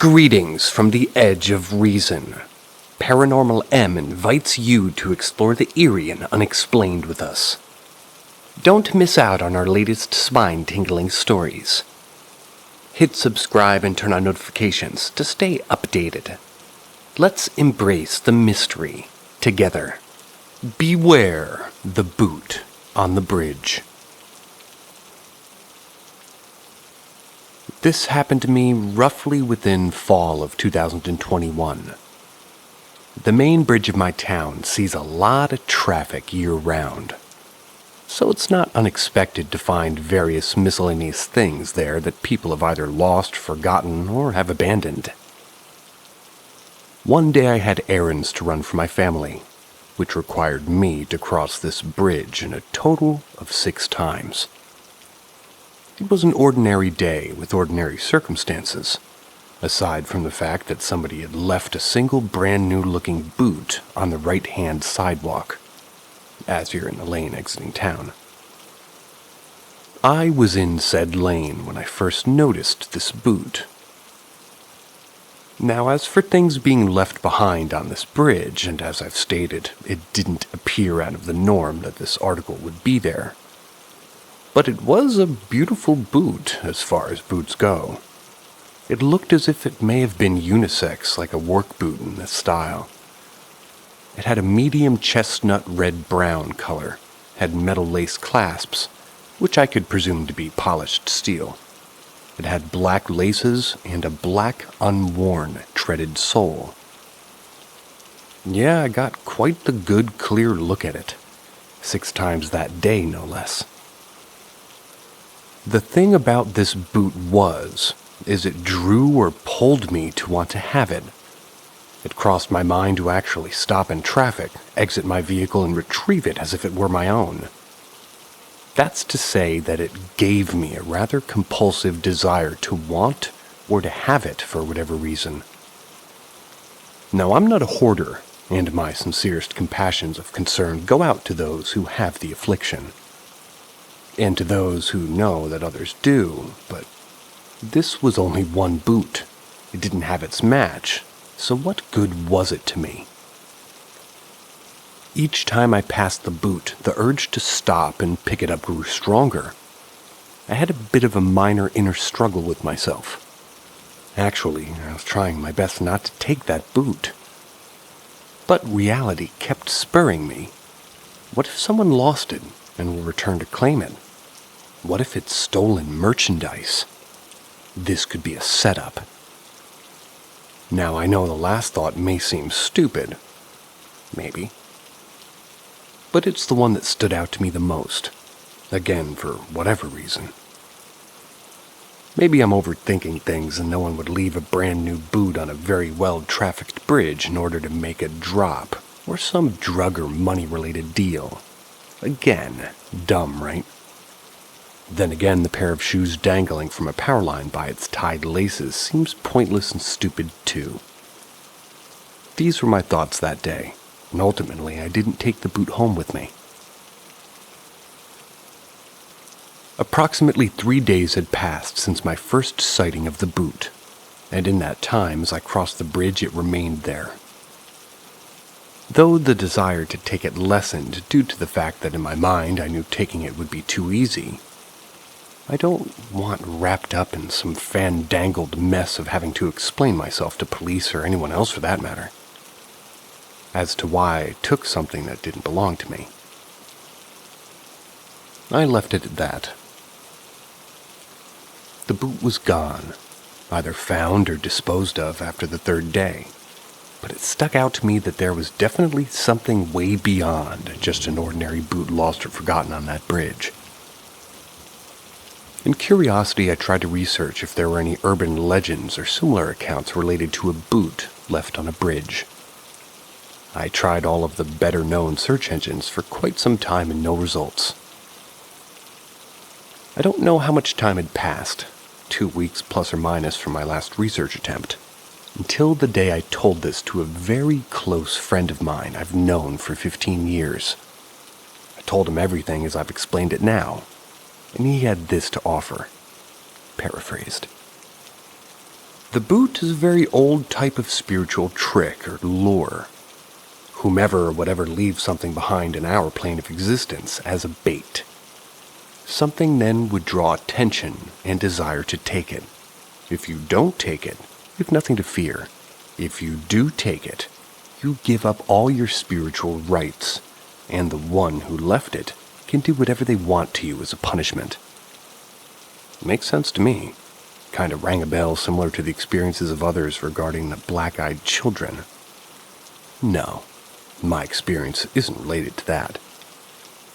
Greetings from the edge of reason. Paranormal M invites you to explore the eerie and unexplained with us. Don't miss out on our latest spine-tingling stories. Hit subscribe and turn on notifications to stay updated. Let's embrace the mystery together. Beware the boot on the bridge. This happened to me roughly within fall of 2021. The main bridge of my town sees a lot of traffic year-round, so it's not unexpected to find various miscellaneous things there that people have either lost, forgotten, or have abandoned. One day I had errands to run for my family, which required me to cross this bridge in a total of 6 times. It was an ordinary day with ordinary circumstances, aside from the fact that somebody had left a single brand new looking boot on the right-hand sidewalk, as you're in the lane exiting town. I was in said lane when I first noticed this boot. Now, as for things being left behind on this bridge, and as I've stated, it didn't appear out of the norm that this article would be there. But it was a beautiful boot as far as boots go. It looked as if it may have been unisex, like a work boot in this style. It had a medium chestnut red-brown color, had metal lace clasps, which I could presume to be polished steel. It had black laces and a black, unworn, treaded sole. Yeah, I got quite the good, clear look at it. 6 times that day, no less. The thing about this boot is it drew or pulled me to want to have it. It crossed my mind to actually stop in traffic, exit my vehicle, and retrieve it as if it were my own. That's to say that it gave me a rather compulsive desire to want or to have it for whatever reason. Now, I'm not a hoarder, and my sincerest compassions of concern go out to those who have the affliction, and to those who know that others do, but this was only one boot. It didn't have its match, so what good was it to me? Each time I passed the boot, the urge to stop and pick it up grew stronger. I had a bit of a minor inner struggle with myself. Actually, I was trying my best not to take that boot. But reality kept spurring me. What if someone lost it and will return to claim it? What if it's stolen merchandise? This could be a setup. Now, I know the last thought may seem stupid. Maybe. But it's the one that stood out to me the most. Again, for whatever reason. Maybe I'm overthinking things and no one would leave a brand new boot on a very well-trafficked bridge in order to make a drop, or some drug or money-related deal. Again, dumb, right? Then again, the pair of shoes dangling from a power line by its tied laces seems pointless and stupid too. These were my thoughts that day, and ultimately I didn't take the boot home with me. Approximately 3 days had passed since my first sighting of the boot, and in that time, as I crossed the bridge, it remained there. Though the desire to take it lessened due to the fact that in my mind I knew taking it would be too easy, I don't want wrapped up in some fandangled mess of having to explain myself to police or anyone else for that matter, as to why I took something that didn't belong to me. I left it at that. The boot was gone, either found or disposed of after the 3rd day, but it stuck out to me that there was definitely something way beyond just an ordinary boot lost or forgotten on that bridge. In curiosity, I tried to research if there were any urban legends or similar accounts related to a boot left on a bridge. I tried all of the better-known search engines for quite some time and no results. I don't know how much time had passed, 2 weeks plus or minus from my last research attempt, until the day I told this to a very close friend of mine I've known for 15 years. I told him everything as I've explained it now, and he had this to offer, paraphrased. The boot is a very old type of spiritual trick or lure. Whomever or whatever leaves something behind in our plane of existence as a bait. Something then would draw attention and desire to take it. If you don't take it, you have nothing to fear. If you do take it, you give up all your spiritual rights, and the one who left it can do whatever they want to you as a punishment. Makes sense to me. Kind of rang a bell similar to the experiences of others regarding the black-eyed children. No, my experience isn't related to that.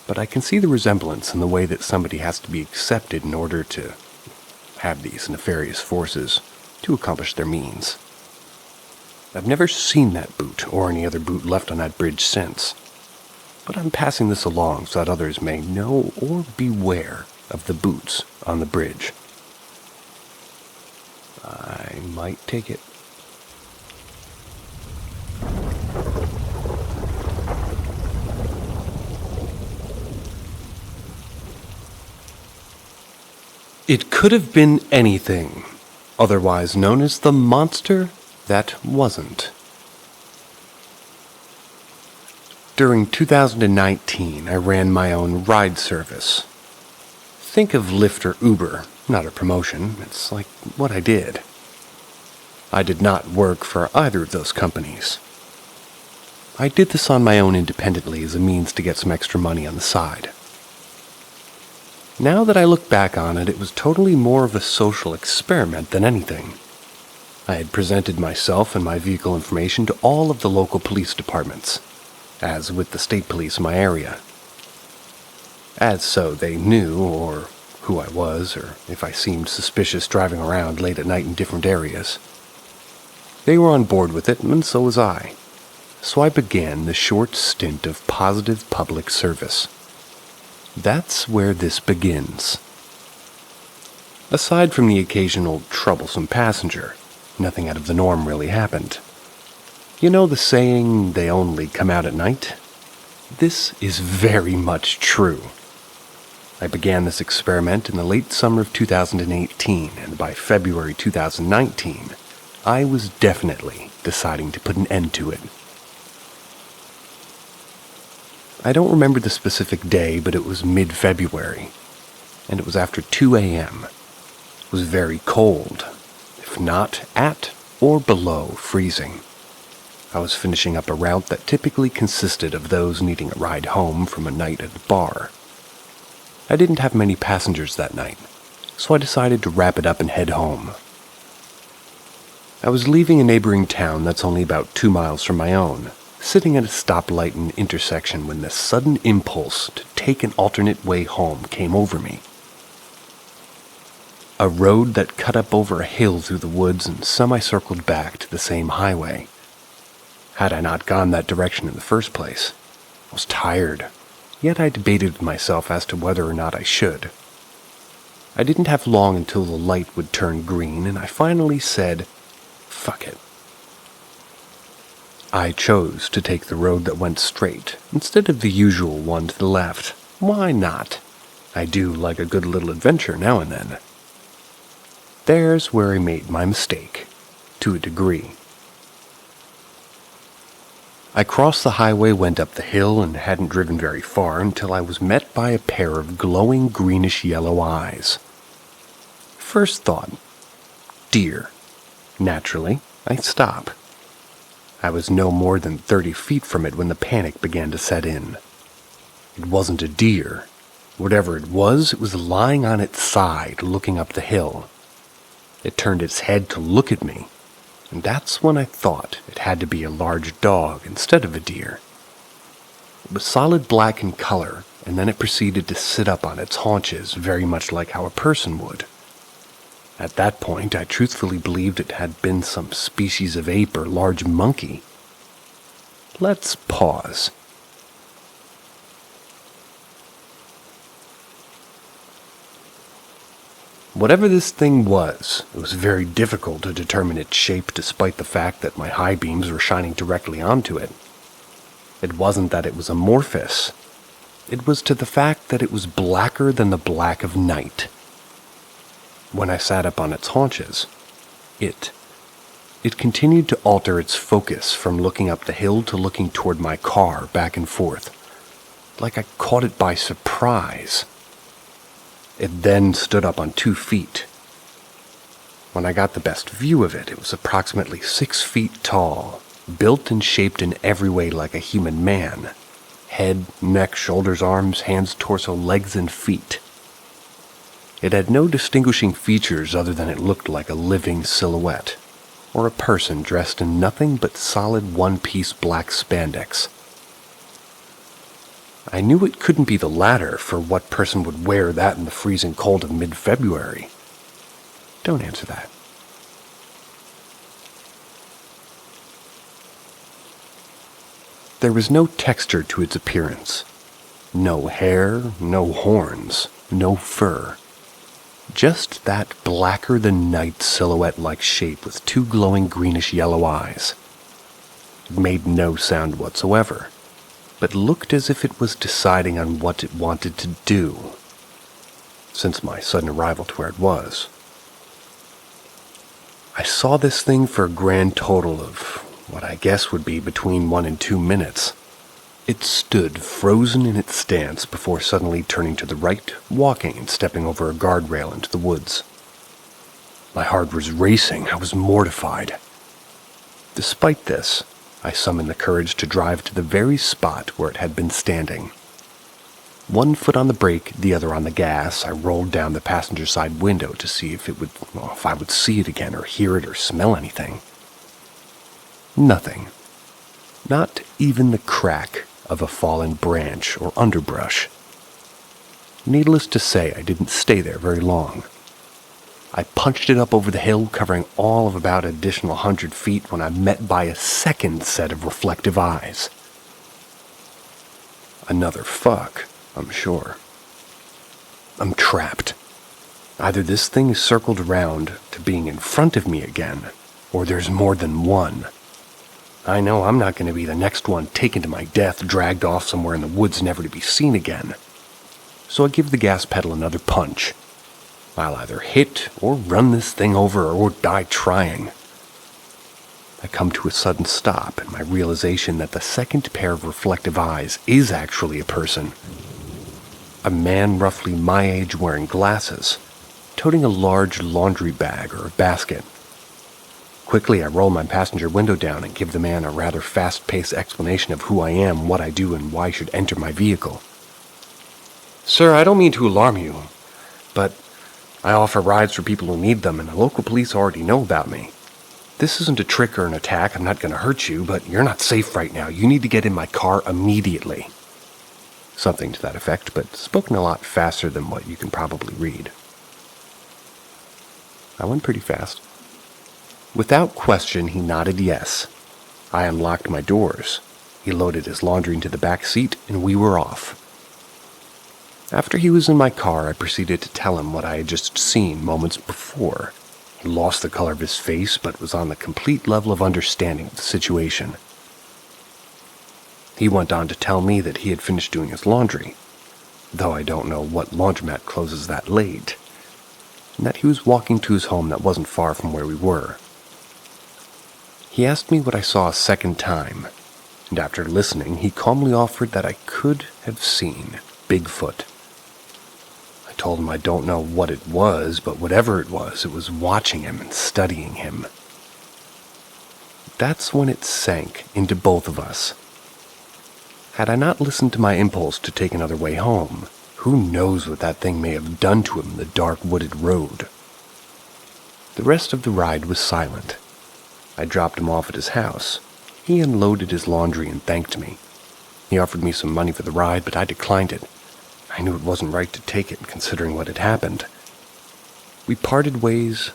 But I can see the resemblance in the way that somebody has to be accepted in order to have these nefarious forces to accomplish their means. I've never seen that boot or any other boot left on that bridge since, but I'm passing this along so that others may know or beware of the boots on the bridge. I might take it. It could have been anything, otherwise known as the monster that wasn't. During 2019, I ran my own ride service. Think of Lyft or Uber, not a promotion, it's like what I did. I did not work for either of those companies. I did this on my own independently as a means to get some extra money on the side. Now that I look back on it, it was totally more of a social experiment than anything. I had presented myself and my vehicle information to all of the local police departments, as with the state police in my area. As so, they knew, or who I was, or if I seemed suspicious driving around late at night in different areas. They were on board with it, and so was I. So I began the short stint of positive public service. That's where this begins. Aside from the occasional troublesome passenger, nothing out of the norm really happened. You know the saying, they only come out at night? This is very much true. I began this experiment in the late summer of 2018, and by February 2019, I was definitely deciding to put an end to it. I don't remember the specific day, but it was mid-February, and it was after 2 a.m. It was very cold, if not at or below freezing. I was finishing up a route that typically consisted of those needing a ride home from a night at a bar. I didn't have many passengers that night, so I decided to wrap it up and head home. I was leaving a neighboring town that's only about 2 miles from my own, sitting at a stoplight in an intersection when this sudden impulse to take an alternate way home came over me. A road that cut up over a hill through the woods and semi-circled back to the same highway. Had I not gone that direction in the first place, I was tired, yet I debated with myself as to whether or not I should. I didn't have long until the light would turn green, and I finally said, "Fuck it." I chose to take the road that went straight, instead of the usual one to the left. Why not? I do like a good little adventure now and then. There's where I made my mistake, to a degree. I crossed the highway, went up the hill, and hadn't driven very far until I was met by a pair of glowing greenish-yellow eyes. First thought, deer. Naturally, I stop. I was no more than 30 feet from it when the panic began to set in. It wasn't a deer. Whatever it was lying on its side, looking up the hill. It turned its head to look at me, and that's when I thought it had to be a large dog instead of a deer. It was solid black in color, and then it proceeded to sit up on its haunches, very much like how a person would. At that point, I truthfully believed it had been some species of ape or large monkey. Let's pause. Whatever this thing was, it was very difficult to determine its shape despite the fact that my high beams were shining directly onto it. It wasn't that it was amorphous. It was to the fact that it was blacker than the black of night. When I sat up on its haunches, it It continued to alter its focus from looking up the hill to looking toward my car, back and forth, like I caught it by surprise. It then stood up on 2 feet. When I got the best view of it, it was approximately 6 feet tall, built and shaped in every way like a human man. Head, neck, shoulders, arms, hands, torso, legs, and feet. It had no distinguishing features other than it looked like a living silhouette, or a person dressed in nothing but solid one-piece black spandex. I knew it couldn't be the latter, for what person would wear that in the freezing cold of mid-February? Don't answer that. There was no texture to its appearance. No hair, no horns, no fur. Just that blacker-than-night silhouette-like shape with 2 glowing greenish-yellow eyes. It made no sound whatsoever, but looked as if it was deciding on what it wanted to do, since my sudden arrival to where it was. I saw this thing for a grand total of what I guess would be between 1 and 2 minutes. It stood frozen in its stance before suddenly turning to the right, walking and stepping over a guardrail into the woods. My heart was racing. I was mortified. Despite this, I summoned the courage to drive to the very spot where it had been standing. 1 foot on the brake, the other on the gas, I rolled down the passenger side window to see if I would see it again or hear it or smell anything. Nothing. Not even the crack of a fallen branch or underbrush. Needless to say, I didn't stay there very long. I punched it up over the hill, covering all of about an additional 100 feet when I'm met by a second set of reflective eyes. Another fuck, I'm sure. I'm trapped. Either this thing circled around to being in front of me again, or there's more than one. I know I'm not going to be the next one taken to my death, dragged off somewhere in the woods never to be seen again. So I give the gas pedal another punch. I'll either hit or run this thing over or die trying. I come to a sudden stop and my realization that the second pair of reflective eyes is actually a person. A man roughly my age wearing glasses, toting a large laundry bag or a basket. Quickly, I roll my passenger window down and give the man a rather fast-paced explanation of who I am, what I do, and why I should enter my vehicle. Sir, I don't mean to alarm you, but I offer rides for people who need them, and the local police already know about me. This isn't a trick or an attack. I'm not going to hurt you, but you're not safe right now. You need to get in my car immediately. Something to that effect, but spoken a lot faster than what you can probably read. I went pretty fast. Without question, he nodded yes. I unlocked my doors. He loaded his laundry into the back seat, and we were off. After he was in my car, I proceeded to tell him what I had just seen moments before. He lost the color of his face, but was on the complete level of understanding of the situation. He went on to tell me that he had finished doing his laundry, though I don't know what laundromat closes that late, and that he was walking to his home that wasn't far from where we were. He asked me what I saw a second time, and after listening, he calmly offered that I could have seen Bigfoot. I told him I don't know what it was, but whatever it was watching him and studying him. That's when it sank into both of us. Had I not listened to my impulse to take another way home, who knows what that thing may have done to him in the dark wooded road. The rest of the ride was silent. I dropped him off at his house. He unloaded his laundry and thanked me. He offered me some money for the ride, but I declined it. I knew it wasn't right to take it, considering what had happened. We parted ways.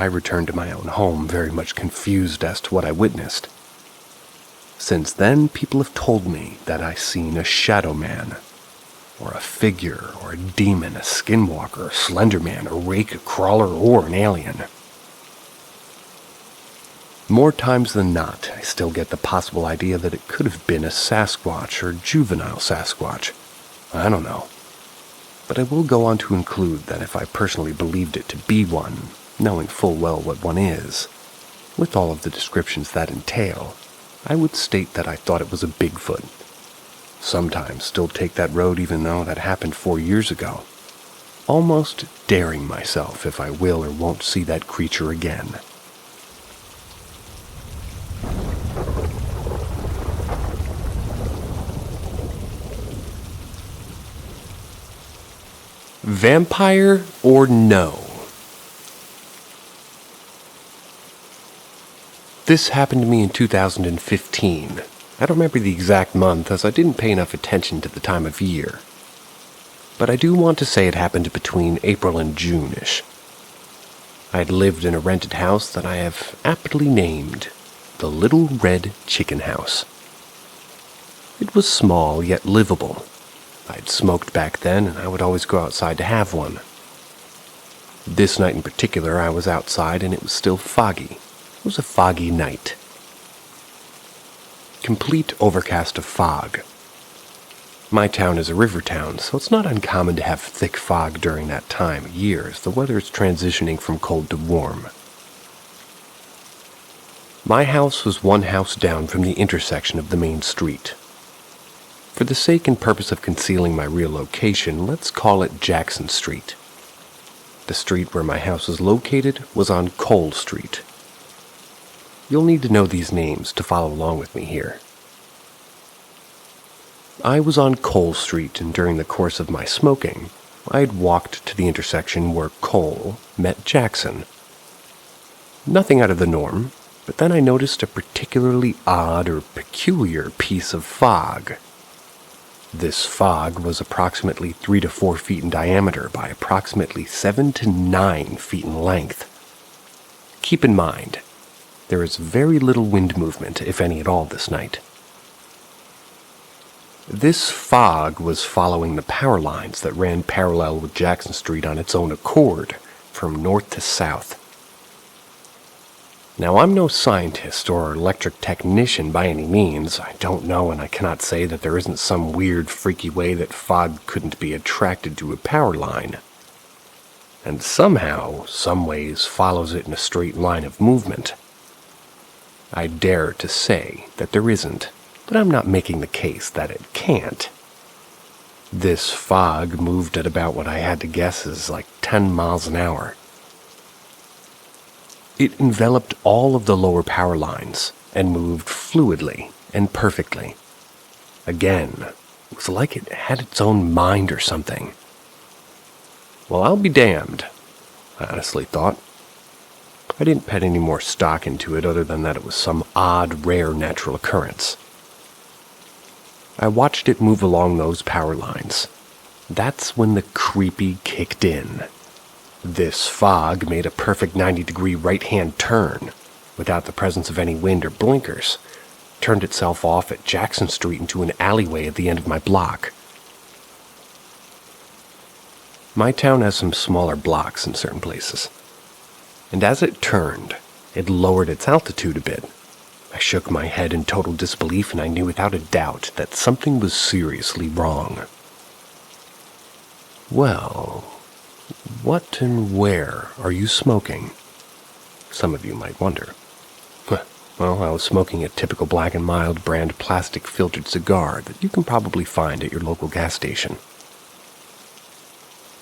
I returned to my own home, very much confused as to what I witnessed. Since then, people have told me that I seen a shadow man, or a figure, or a demon, a skinwalker, a slender man, a rake, a crawler, or an alien. More times than not, I still get the possible idea that it could have been a Sasquatch or juvenile Sasquatch. I don't know. But I will go on to include that if I personally believed it to be one, knowing full well what one is, With all of the descriptions that entail, I would state that I thought it was a Bigfoot. Sometimes still take that road even though that happened 4 years ago, almost daring myself if I will or won't see that creature again. Vampire or no? This happened to me in 2015. I don't remember the exact month as I didn't pay enough attention to the time of year. But I do want to say it happened between April and June-ish. I had lived in a rented house that I have aptly named the Little Red Chicken House. It was small yet livable. I'd smoked back then and I would always go outside to have one. This night in particular I was outside and it was still foggy. It was a foggy night. Complete overcast of fog. My town is a river town, so it's not uncommon to have thick fog during that time of year as the weather is transitioning from cold to warm. My house was one house down from the intersection of the main street. For the sake and purpose of concealing my real location, let's call it Jackson Street. The street where my house was located was on Cole Street. You'll need to know these names to follow along with me here. I was on Cole Street, and during the course of my smoking, I had walked to the intersection where Cole met Jackson. Nothing out of the norm, but then I noticed a particularly odd or peculiar piece of fog. This fog was approximately 3 to 4 feet in diameter by approximately 7 to 9 feet in length. Keep in mind, there is very little wind movement, if any at all, this night. This fog was following the power lines that ran parallel with Jackson Street on its own accord, from north to south. Now, I'm no scientist or electric technician by any means. I don't know, and I cannot say that there isn't some weird, freaky way that fog couldn't be attracted to a power line. And somehow, some ways, follows it in a straight line of movement. I dare to say that there isn't, but I'm not making the case that it can't. This fog moved at about what I had to guess is like 10 miles an hour. It enveloped all of the lower power lines and moved fluidly and perfectly. Again, it was like it had its own mind or something. Well, I'll be damned, I honestly thought. I didn't put any more stock into it other than that it was some odd, rare natural occurrence. I watched it move along those power lines. That's when the creepy kicked in. This fog made a perfect 90-degree right-hand turn, without the presence of any wind or blinkers, turned itself off at Jackson Street into an alleyway at the end of my block. My town has some smaller blocks in certain places, and as it turned, it lowered its altitude a bit. I shook my head in total disbelief, and I knew without a doubt that something was seriously wrong. Well, what and where are you smoking? Some of you might wonder. Well, I was smoking a typical Black & Mild brand plastic filtered cigar that you can probably find at your local gas station.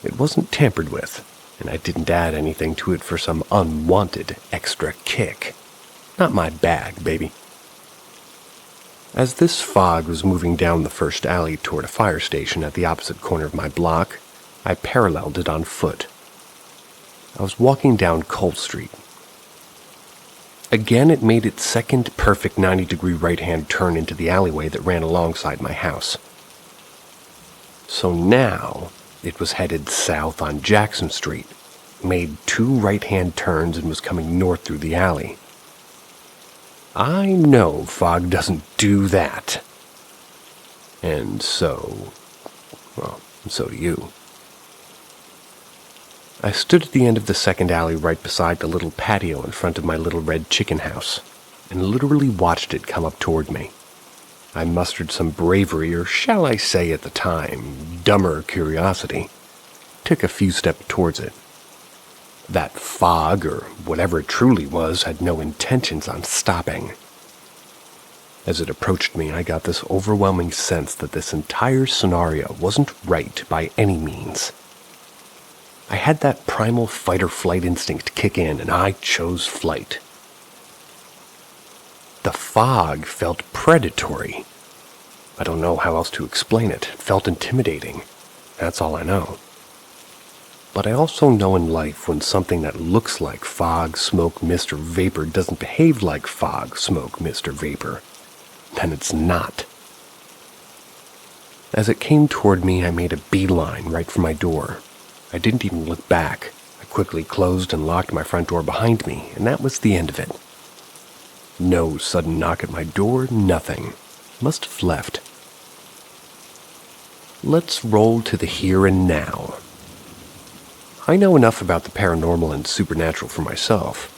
It wasn't tampered with, and I didn't add anything to it for some unwanted extra kick. Not my bag, baby. As this fog was moving down the first alley toward a fire station at the opposite corner of my block, I paralleled it on foot. I was walking down Cole Street. Again, it made its second perfect 90-degree right-hand turn into the alleyway that ran alongside my house. So now, it was headed south on Jackson Street, made 2 right-hand turns, and was coming north through the alley. I know fog doesn't do that. And so do you. I stood at the end of the second alley right beside the little patio in front of my Little Red Chicken House, and literally watched it come up toward me. I mustered some bravery, or shall I say at the time, dumber curiosity. Took a few steps towards it. That fog, or whatever it truly was, had no intentions on stopping. As it approached me, I got this overwhelming sense that this entire scenario wasn't right by any means. I had that primal fight-or-flight instinct kick in, and I chose flight. The fog felt predatory. I don't know how else to explain it. It felt intimidating. That's all I know. But I also know in life when something that looks like fog, smoke, mist, or vapor doesn't behave like fog, smoke, mist, or vapor, then it's not. As it came toward me, I made a beeline right for my door. I didn't even look back. I quickly closed and locked my front door behind me, and that was the end of it. No sudden knock at my door, nothing. Must have left. Let's roll to the here and now. I know enough about the paranormal and supernatural for myself.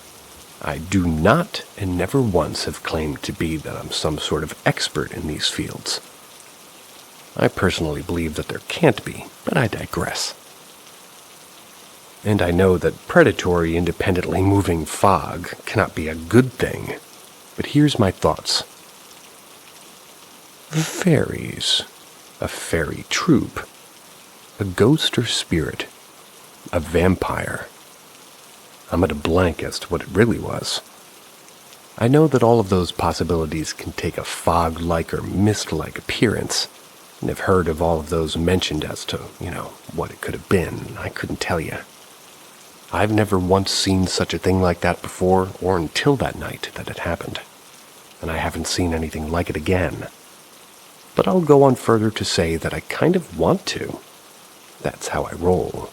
I do not and never once have claimed to be that I'm some sort of expert in these fields. I personally believe that there can't be, but I digress. And I know that predatory, independently moving fog cannot be a good thing, but here's my thoughts. Fairies, a fairy troop, a ghost or spirit, a vampire. I'm at a blank as to what it really was. I know that all of those possibilities can take a fog-like or mist-like appearance, and have heard of all of those mentioned as to, what it could have been. I couldn't tell you. I've never once seen such a thing like that before, or until that night that it happened, and I haven't seen anything like it again. But I'll go on further to say that I kind of want to. That's how I roll.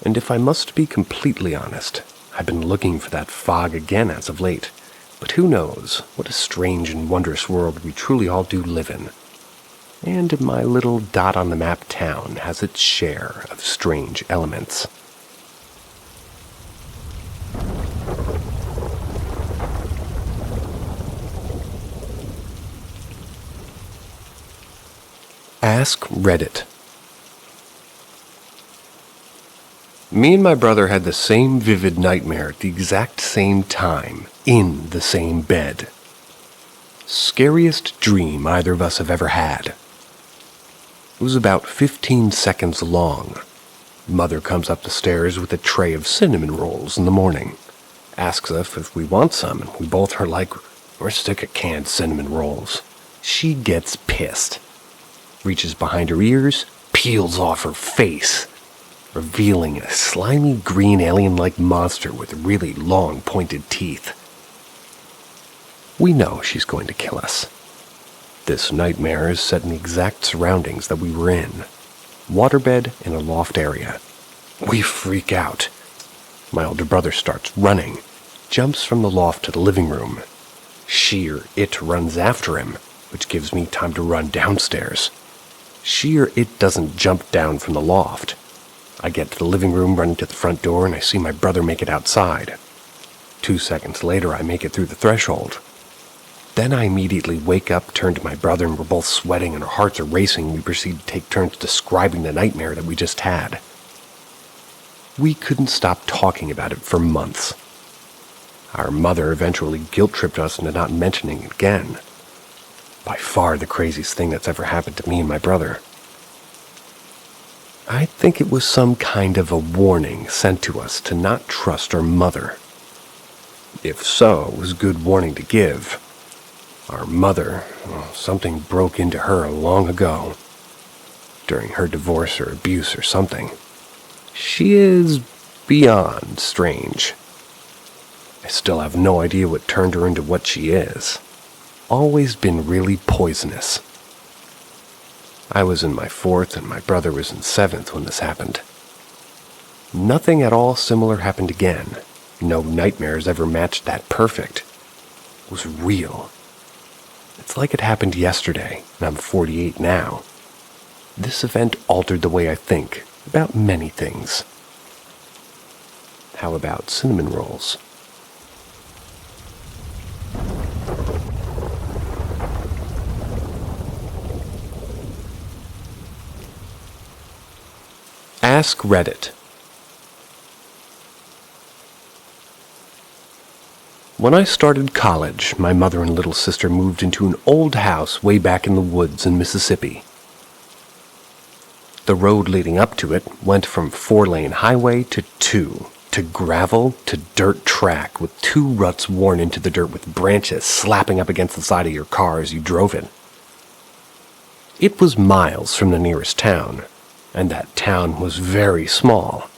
And if I must be completely honest, I've been looking for that fog again as of late. But who knows what a strange and wondrous world we truly all do live in. And my little dot-on-the-map town has its share of strange elements. Ask Reddit. Me and my brother had the same vivid nightmare at the exact same time, in the same bed. Scariest dream either of us have ever had. It was about 15 seconds long. Mother comes up the stairs with a tray of cinnamon rolls in the morning. Asks us if we want some, and we both are like, we're sick of canned cinnamon rolls. She gets pissed. Reaches behind her ears, peels off her face, revealing a slimy green alien-like monster with really long pointed teeth. We know she's going to kill us. This nightmare is set in the exact surroundings that we were in. Waterbed in a loft area. We freak out. My older brother starts running, jumps from the loft to the living room. She or it runs after him, which gives me time to run downstairs. She or it doesn't jump down from the loft. I get to the living room, run to the front door, and I see my brother make it outside. 2 seconds later, I make it through the threshold. Then I immediately wake up, turn to my brother, and we're both sweating and our hearts are racing. We proceed to take turns describing the nightmare that we just had. We couldn't stop talking about it for months. Our mother eventually guilt-tripped us into not mentioning it again. By far the craziest thing that's ever happened to me and my brother. I think it was some kind of a warning sent to us to not trust our mother. If so, it was a good warning to give. Our mother, something broke into her long ago. During her divorce or abuse or something. She is beyond strange. I still have no idea what turned her into what she is. Always been really poisonous. I was in my 4th and my brother was in 7th when this happened. Nothing at all similar happened again. No nightmares ever matched that perfect. It was real. It's like it happened yesterday, and I'm 48 now. This event altered the way I think about many things. How about cinnamon rolls? Ask Reddit. When I started college, my mother and little sister moved into an old house way back in the woods in Mississippi. The road leading up to it went from 4-lane highway to 2, to gravel to dirt track with 2 ruts worn into the dirt with branches slapping up against the side of your car as you drove it. It was miles from the nearest town, and that town was very small,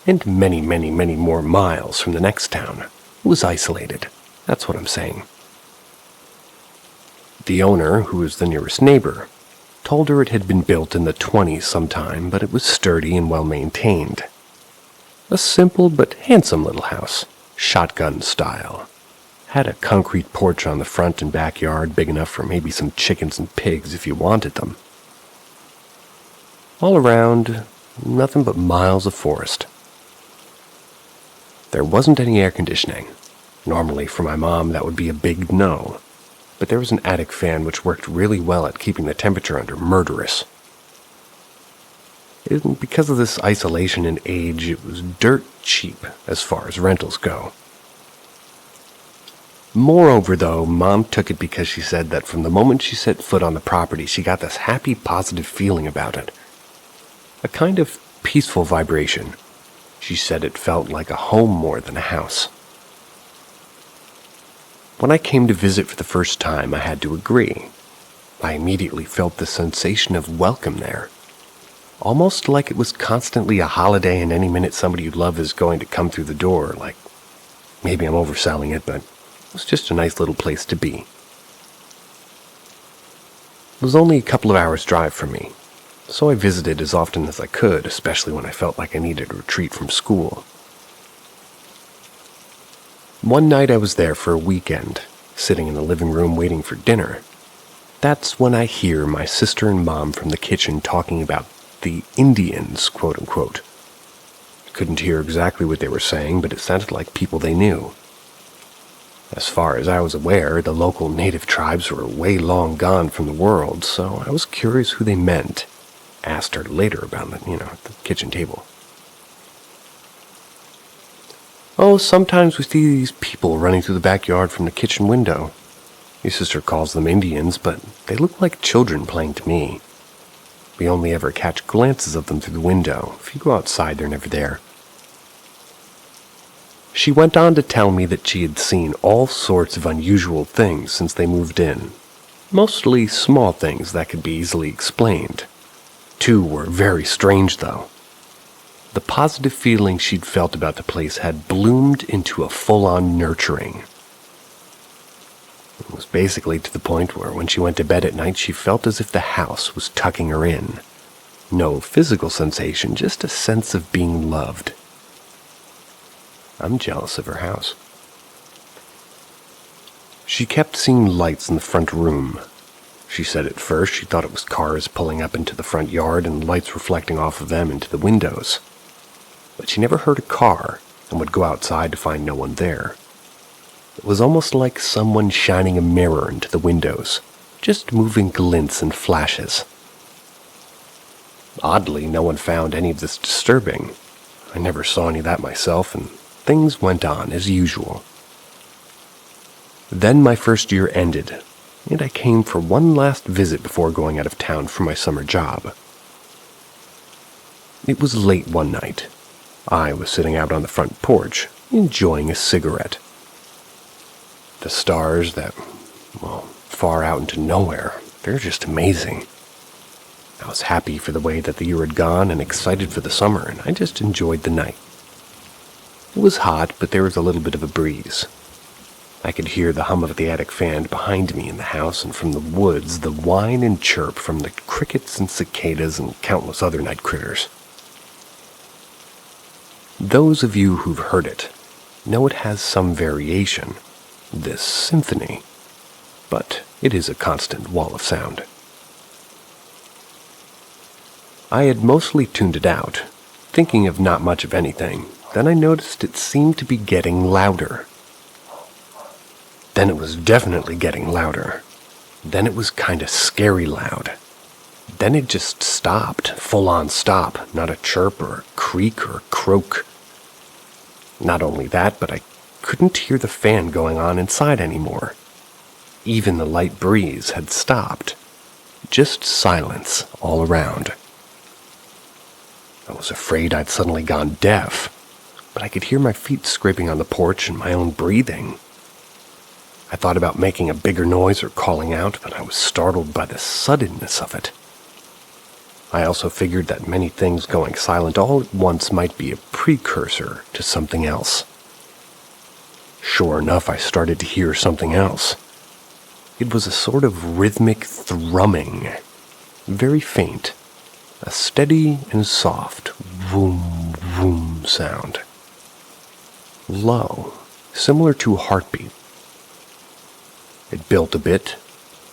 and many, many, many more miles from the next town. It was isolated. That's what I'm saying. The owner, who was the nearest neighbor, told her it had been built in the 20s sometime, but it was sturdy and well-maintained. A simple but handsome little house, shotgun style. Had a concrete porch on the front and backyard big enough for maybe some chickens and pigs if you wanted them. All around, nothing but miles of forest. There wasn't any air conditioning. Normally, for my mom, that would be a big no. But there was an attic fan which worked really well at keeping the temperature under murderous. Because of this isolation and age, it was dirt cheap as far as rentals go. Moreover, though, Mom took it because she said that from the moment she set foot on the property, she got this happy, positive feeling about it. A kind of peaceful vibration. She said it felt like a home more than a house. When I came to visit for the first time, I had to agree. I immediately felt the sensation of welcome there. Almost like it was constantly a holiday and any minute somebody you love is going to come through the door, like, maybe I'm overselling it, but it was just a nice little place to be. It was only a couple of hours' drive from me, so I visited as often as I could, especially when I felt like I needed a retreat from school. One night I was there for a weekend, sitting in the living room waiting for dinner. That's when I hear my sister and Mom from the kitchen talking about the Indians, quote-unquote. Couldn't hear exactly what they were saying, but it sounded like people they knew. As far as I was aware, the local native tribes were way long gone from the world, so I was curious who they meant. Asked her later about it, at the kitchen table. Oh, sometimes we see these people running through the backyard from the kitchen window. Your sister calls them Indians, but they look like children playing to me. We only ever catch glances of them through the window. If you go outside, they're never there. She went on to tell me that she had seen all sorts of unusual things since they moved in. Mostly small things that could be easily explained. 2 were very strange, though. The positive feeling she'd felt about the place had bloomed into a full-on nurturing. It was basically to the point where when she went to bed at night, she felt as if the house was tucking her in. No physical sensation, just a sense of being loved. I'm jealous of her house. She kept seeing lights in the front room. She said at first she thought it was cars pulling up into the front yard and lights reflecting off of them into the windows. But she never heard a car and would go outside to find no one there. It was almost like someone shining a mirror into the windows, just moving glints and flashes. Oddly, no one found any of this disturbing. I never saw any of that myself, and things went on as usual. Then my first year ended, and I came for one last visit before going out of town for my summer job. It was late one night. I was sitting out on the front porch, enjoying a cigarette. The stars that, far out into nowhere, they're just amazing. I was happy for the way that the year had gone and excited for the summer, and I just enjoyed the night. It was hot, but there was a little bit of a breeze. I could hear the hum of the attic fan behind me in the house, and from the woods, the whine and chirp from the crickets and cicadas and countless other night critters. Those of you who've heard it know it has some variation, this symphony, but it is a constant wall of sound. I had mostly tuned it out, thinking of not much of anything. Then I noticed it seemed to be getting louder. Then it was definitely getting louder. Then it was kinda scary loud. Then it just stopped, full-on stop, not a chirp or a creak or a croak. Not only that, but I couldn't hear the fan going on inside anymore. Even the light breeze had stopped. Just silence all around. I was afraid I'd suddenly gone deaf, but I could hear my feet scraping on the porch and my own breathing. I thought about making a bigger noise or calling out, but I was startled by the suddenness of it. I also figured that many things going silent all at once might be a precursor to something else. Sure enough, I started to hear something else. It was a sort of rhythmic thrumming, very faint, a steady and soft vroom, vroom sound. Low, similar to a heartbeat. It built a bit,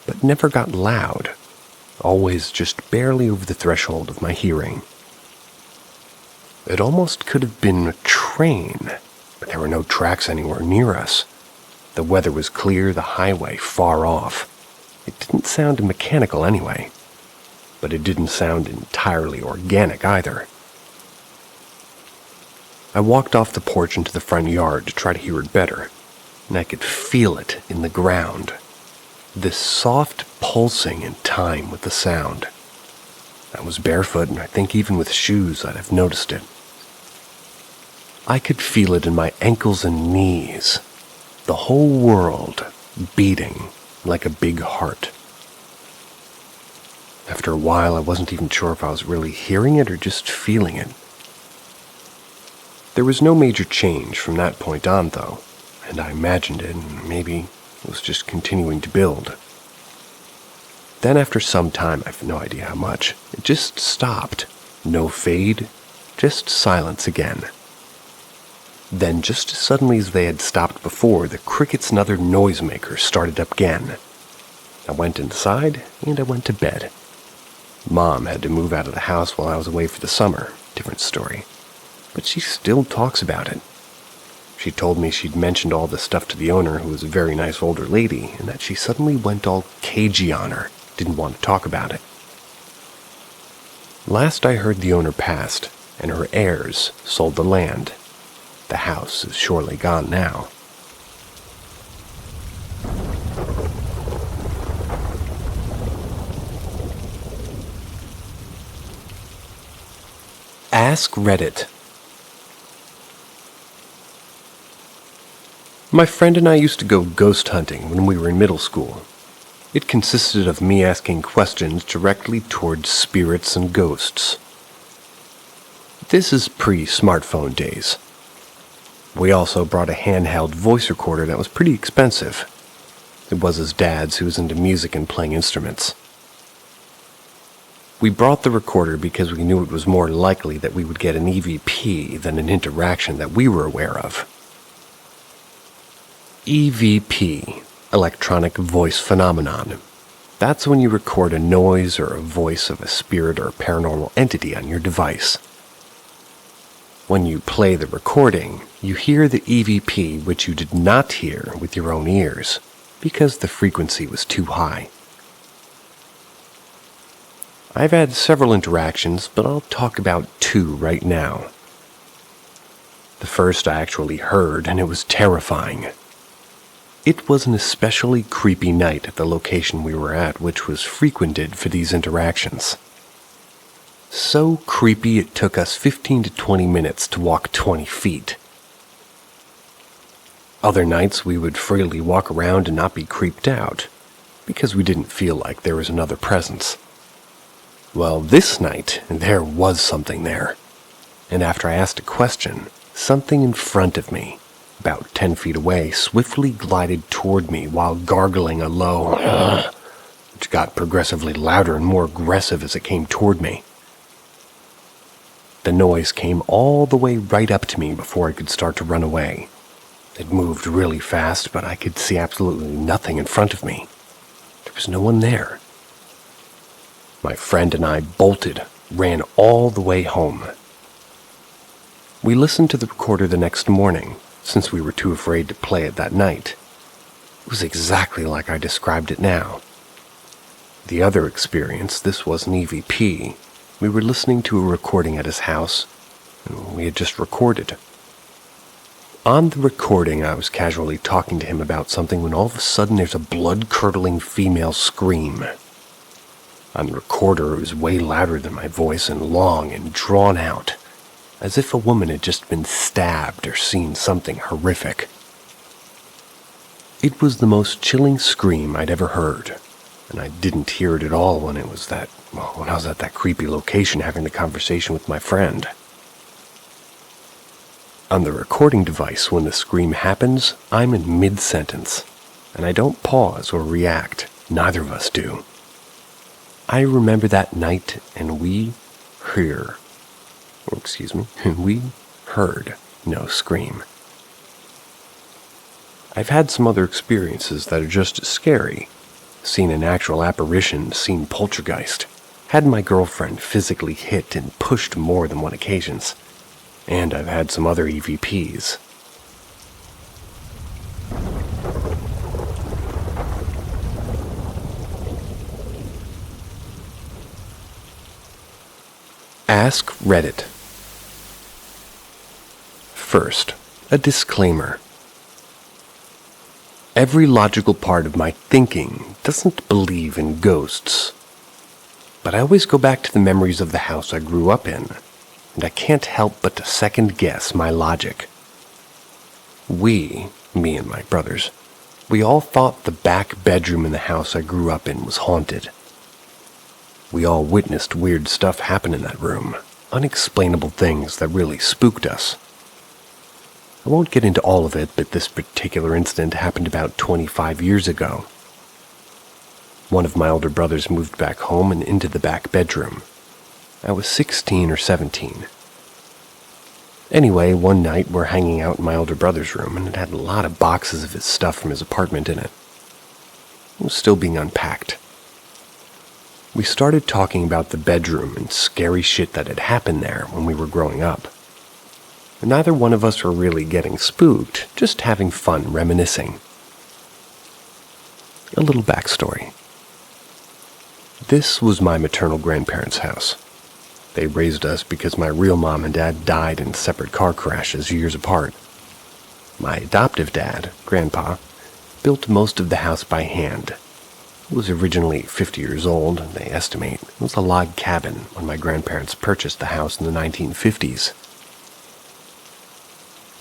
but never got loud, always just barely over the threshold of my hearing. It almost could have been a train, but there were no tracks anywhere near us. The weather was clear, the highway far off. It didn't sound mechanical anyway, but it didn't sound entirely organic either. I walked off the porch into the front yard to try to hear it better, and I could feel it in the ground. This soft pulsing in time with the sound. I was barefoot, and I think even with shoes I'd have noticed it. I could feel it in my ankles and knees. The whole world beating like a big heart. After a while, I wasn't even sure if I was really hearing it or just feeling it. There was no major change from that point on, though, and I imagined it, and maybe it was just continuing to build. Then after some time, I have no idea how much, it just stopped. No fade, just silence again. Then, just as suddenly as they had stopped before, the crickets and other noisemakers started up again. I went inside, and I went to bed. Mom had to move out of the house while I was away for the summer. Different story. But she still talks about it. She told me she'd mentioned all this stuff to the owner, who was a very nice older lady, and that she suddenly went all cagey on her, didn't want to talk about it. Last I heard, the owner passed, and her heirs sold the land. The house is surely gone now. Ask Reddit. My friend and I used to go ghost hunting when we were in middle school. It consisted of me asking questions directly towards spirits and ghosts. This is pre-smartphone days. We also brought a handheld voice recorder that was pretty expensive. It was his dad's, who was into music and playing instruments. We brought the recorder because we knew it was more likely that we would get an EVP than an interaction that we were aware of. EVP, electronic voice phenomenon. That's when you record a noise or a voice of a spirit or paranormal entity on your device. When you play the recording, you hear the EVP, which you did not hear with your own ears, because the frequency was too high. I've had several interactions, but I'll talk about two right now. The first I actually heard, and it was terrifying. It was an especially creepy night at the location we were at, which was frequented for these interactions. So creepy it took us 15 to 20 minutes to walk 20 feet. Other nights we would freely walk around and not be creeped out, because we didn't feel like there was another presence. Well, this night, there was something there. And after I asked a question, something in front of me, about 10 feet away, swiftly glided toward me while gargling a low which got progressively louder and more aggressive as it came toward me. The noise came all the way right up to me before I could start to run away. It moved really fast, but I could see absolutely nothing in front of me. There was no one there. My friend and I bolted, ran all the way home. We listened to the recorder the next morning, since we were too afraid to play it that night. It was exactly like I described it now. The other experience, this was an EVP. We were listening to a recording at his house, and we had just recorded. On the recording, I was casually talking to him about something when all of a sudden there's a blood-curdling female scream. On the recorder, it was way louder than my voice and long and drawn out, as if a woman had just been stabbed or seen something horrific. It was the most chilling scream I'd ever heard, and I didn't hear it at all when I was at that creepy location having the conversation with my friend. On the recording device, when the scream happens, I'm in mid-sentence, and I don't pause or react. Neither of us do. I remember that night, and we heard no scream. I've had some other experiences that are just as scary. Seen an actual apparition, seen poltergeist, had my girlfriend physically hit and pushed more than one occasions, and I've had some other EVPs. Ask Reddit. First, a disclaimer. Every logical part of my thinking doesn't believe in ghosts, but I always go back to the memories of the house I grew up in, and I can't help but to second-guess my logic. Me and my brothers, we all thought the back bedroom in the house I grew up in was haunted. We all witnessed weird stuff happen in that room, unexplainable things that really spooked us. I won't get into all of it, but this particular incident happened about 25 years ago. One of my older brothers moved back home and into the back bedroom. I was 16 or 17. Anyway, one night we're hanging out in my older brother's room, and it had a lot of boxes of his stuff from his apartment in it. It was still being unpacked. We started talking about the bedroom and scary shit that had happened there when we were growing up. Neither one of us were really getting spooked, just having fun reminiscing. A little backstory. This was my maternal grandparents' house. They raised us because my real mom and dad died in separate car crashes years apart. My adoptive dad, Grandpa, built most of the house by hand. It was originally 50 years old, and they estimate it was a log cabin when my grandparents purchased the house in the 1950s.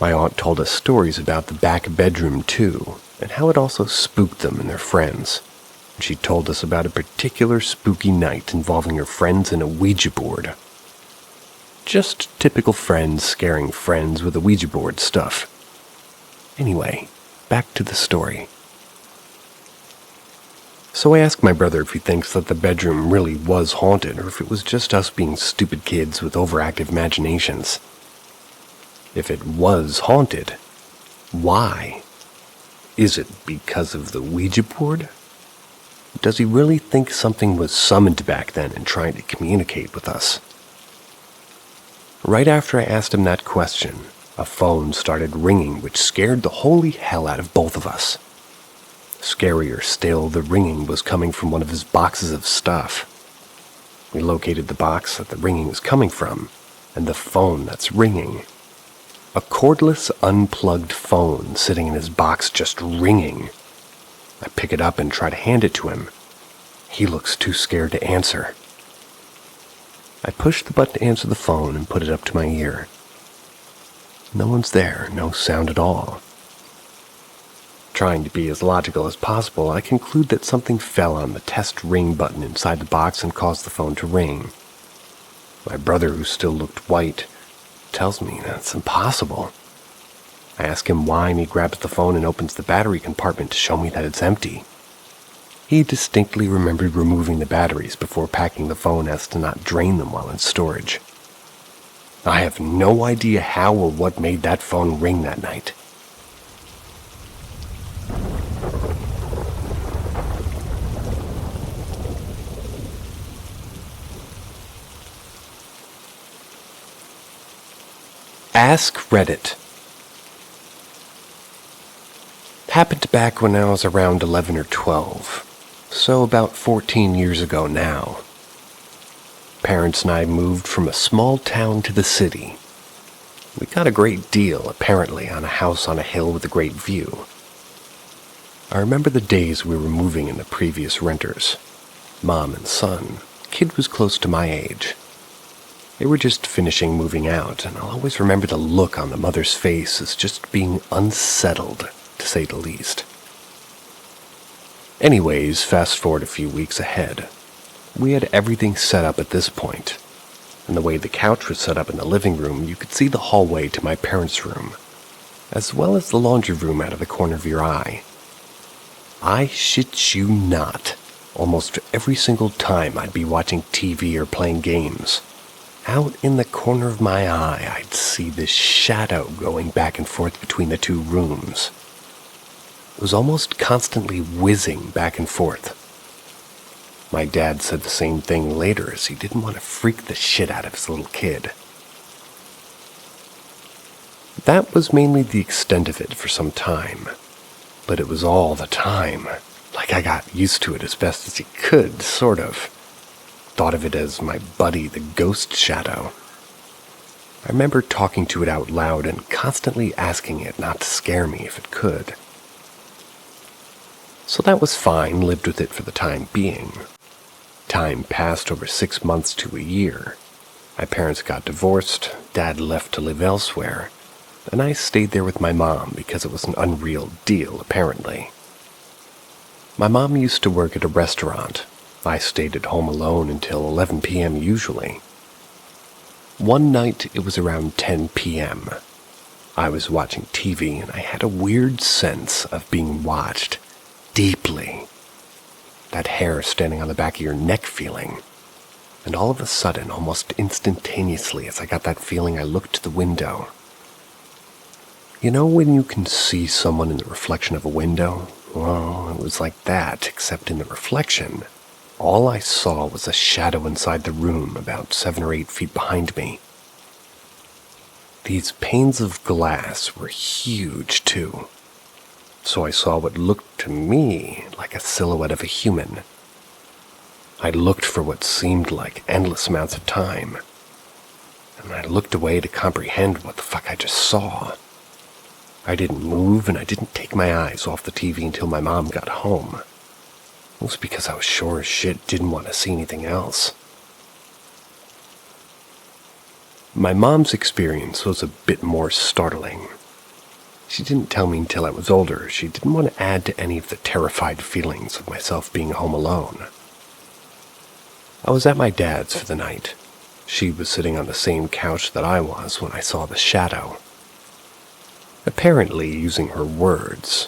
My aunt told us stories about the back bedroom too, and how it also spooked them and their friends. And she told us about a particular spooky night involving her friends and a Ouija board. Just typical friends scaring friends with a Ouija board stuff. Anyway, back to the story. So I asked my brother if he thinks that the bedroom really was haunted, or if it was just us being stupid kids with overactive imaginations. If it was haunted, why? Is it because of the Ouija board? Does he really think something was summoned back then and trying to communicate with us? Right after I asked him that question, a phone started ringing, which scared the holy hell out of both of us. Scarier still, the ringing was coming from one of his boxes of stuff. We located the box that the ringing was coming from, and the phone that's ringing. A cordless, unplugged phone sitting in his box just ringing. I pick it up and try to hand it to him. He looks too scared to answer. I push the button to answer the phone and put it up to my ear. No one's there, no sound at all. Trying to be as logical as possible, I conclude that something fell on the test ring button inside the box and caused the phone to ring. My brother, who still looked white, tells me that's impossible. I ask him why, and he grabs the phone and opens the battery compartment to show me that it's empty. He distinctly remembered removing the batteries before packing the phone as to not drain them while in storage. I have no idea how or what made that phone ring that night. Ask Reddit. Happened back when I was around 11 or 12, so about 14 years ago now. Parents and I moved from a small town to the city. We got a great deal, apparently, on a house on a hill with a great view. I remember the days we were moving in the previous renters. Mom and son. Kid was close to my age. They were just finishing moving out, and I'll always remember the look on the mother's face as just being unsettled, to say the least. Anyways, fast forward a few weeks ahead. We had everything set up at this point, and the way the couch was set up in the living room, you could see the hallway to my parents' room, as well as the laundry room out of the corner of your eye. I shit you not, almost every single time I'd be watching TV or playing games, out in the corner of my eye I'd see this shadow going back and forth between the two rooms. It was almost constantly whizzing back and forth. My dad said the same thing later, as he didn't want to freak the shit out of his little kid. That was mainly the extent of it for some time, but it was all the time. Like I got used to it as best as you could, sort of. Thought of it as my buddy, the ghost shadow. I remember talking to it out loud and constantly asking it not to scare me if it could. So that was fine, lived with it for the time being. Time passed over 6 months to a year. My parents got divorced, Dad left to live elsewhere, and I stayed there with my mom because it was an unreal deal, apparently. My mom used to work at a restaurant. I stayed at home alone until 11 p.m. usually. One night, it was around 10 p.m. I was watching TV and I had a weird sense of being watched deeply. That hair standing on the back of your neck feeling. And all of a sudden, almost instantaneously as I got that feeling, I looked to the window. You know when you can see someone in the reflection of a window? Well, it was like that, except in the reflection, all I saw was a shadow inside the room about 7 or 8 feet behind me. These panes of glass were huge, too. So I saw what looked to me like a silhouette of a human. I looked for what seemed like endless amounts of time, and I looked away to comprehend what the fuck I just saw. I didn't move, and I didn't take my eyes off the TV until my mom got home. It was because I was sure as shit didn't want to see anything else. My mom's experience was a bit more startling. She didn't tell me until I was older. She didn't want to add to any of the terrified feelings of myself being home alone. I was at my dad's for the night. She was sitting on the same couch that I was when I saw the shadow. Apparently using her words.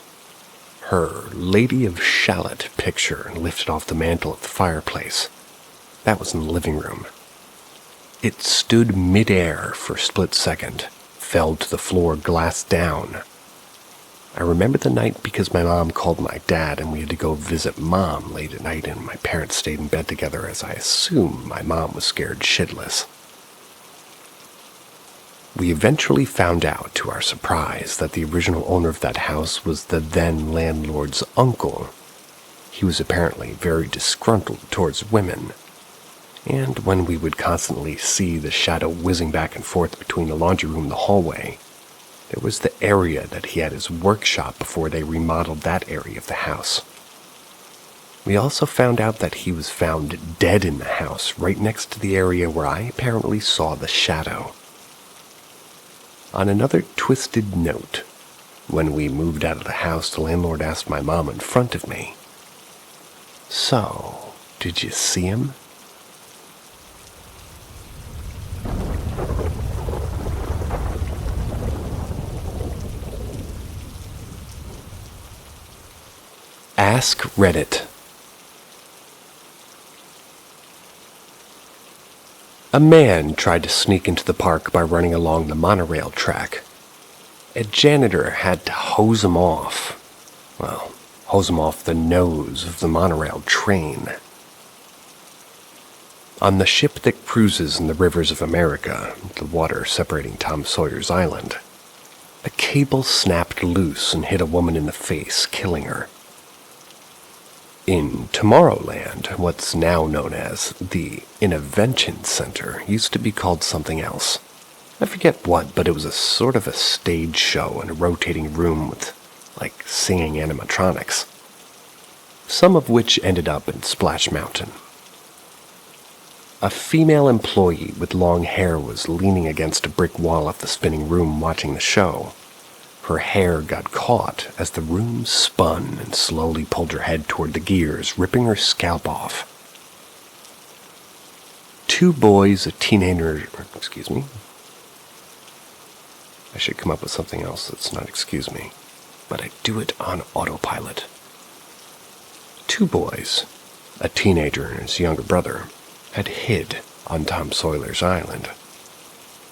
Her Lady of Shallot picture lifted off the mantel of the fireplace. That was in the living room. It stood mid-air for a split second, fell to the floor glass down. I remember the night because my mom called my dad and we had to go visit Mom late at night, and my parents stayed in bed together as I assume my mom was scared shitless. We eventually found out, to our surprise, that the original owner of that house was the then landlord's uncle. He was apparently very disgruntled towards women, and when we would constantly see the shadow whizzing back and forth between the laundry room and the hallway, there was the area that he had his workshop before they remodeled that area of the house. We also found out that he was found dead in the house right next to the area where I apparently saw the shadow. On another twisted note, when we moved out of the house, the landlord asked my mom in front of me, "So, did you see him?" Ask Reddit. A man tried to sneak into the park by running along the monorail track. A janitor had to hose him off. Well, hose him off the nose of the monorail train. On the ship that cruises in the rivers of America, the water separating Tom Sawyer's Island, a cable snapped loose and hit a woman in the face, killing her. In Tomorrowland, what's now known as the Invention Center used to be called something else. I forget what, but it was a sort of a stage show in a rotating room with, singing animatronics. Some of which ended up in Splash Mountain. A female employee with long hair was leaning against a brick wall of the spinning room watching the show. Her hair got caught as the room spun and slowly pulled her head toward the gears, ripping her scalp off. Two boys, a teenager, I should come up with something else that's not excuse me, but I do it on autopilot. Two boys, a teenager and his younger brother, had hid on Tom Sawyer's Island,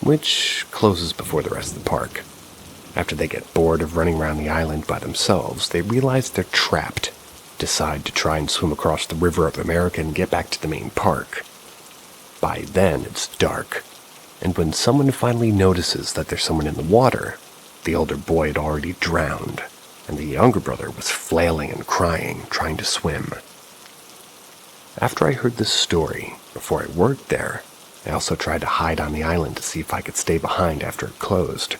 which closes before the rest of the park. After they get bored of running around the island by themselves, they realize they're trapped, decide to try and swim across the River of America and get back to the main park. By then, it's dark, and when someone finally notices that there's someone in the water, the older boy had already drowned, and the younger brother was flailing and crying, trying to swim. After I heard this story, before I worked there, I also tried to hide on the island to see if I could stay behind after it closed.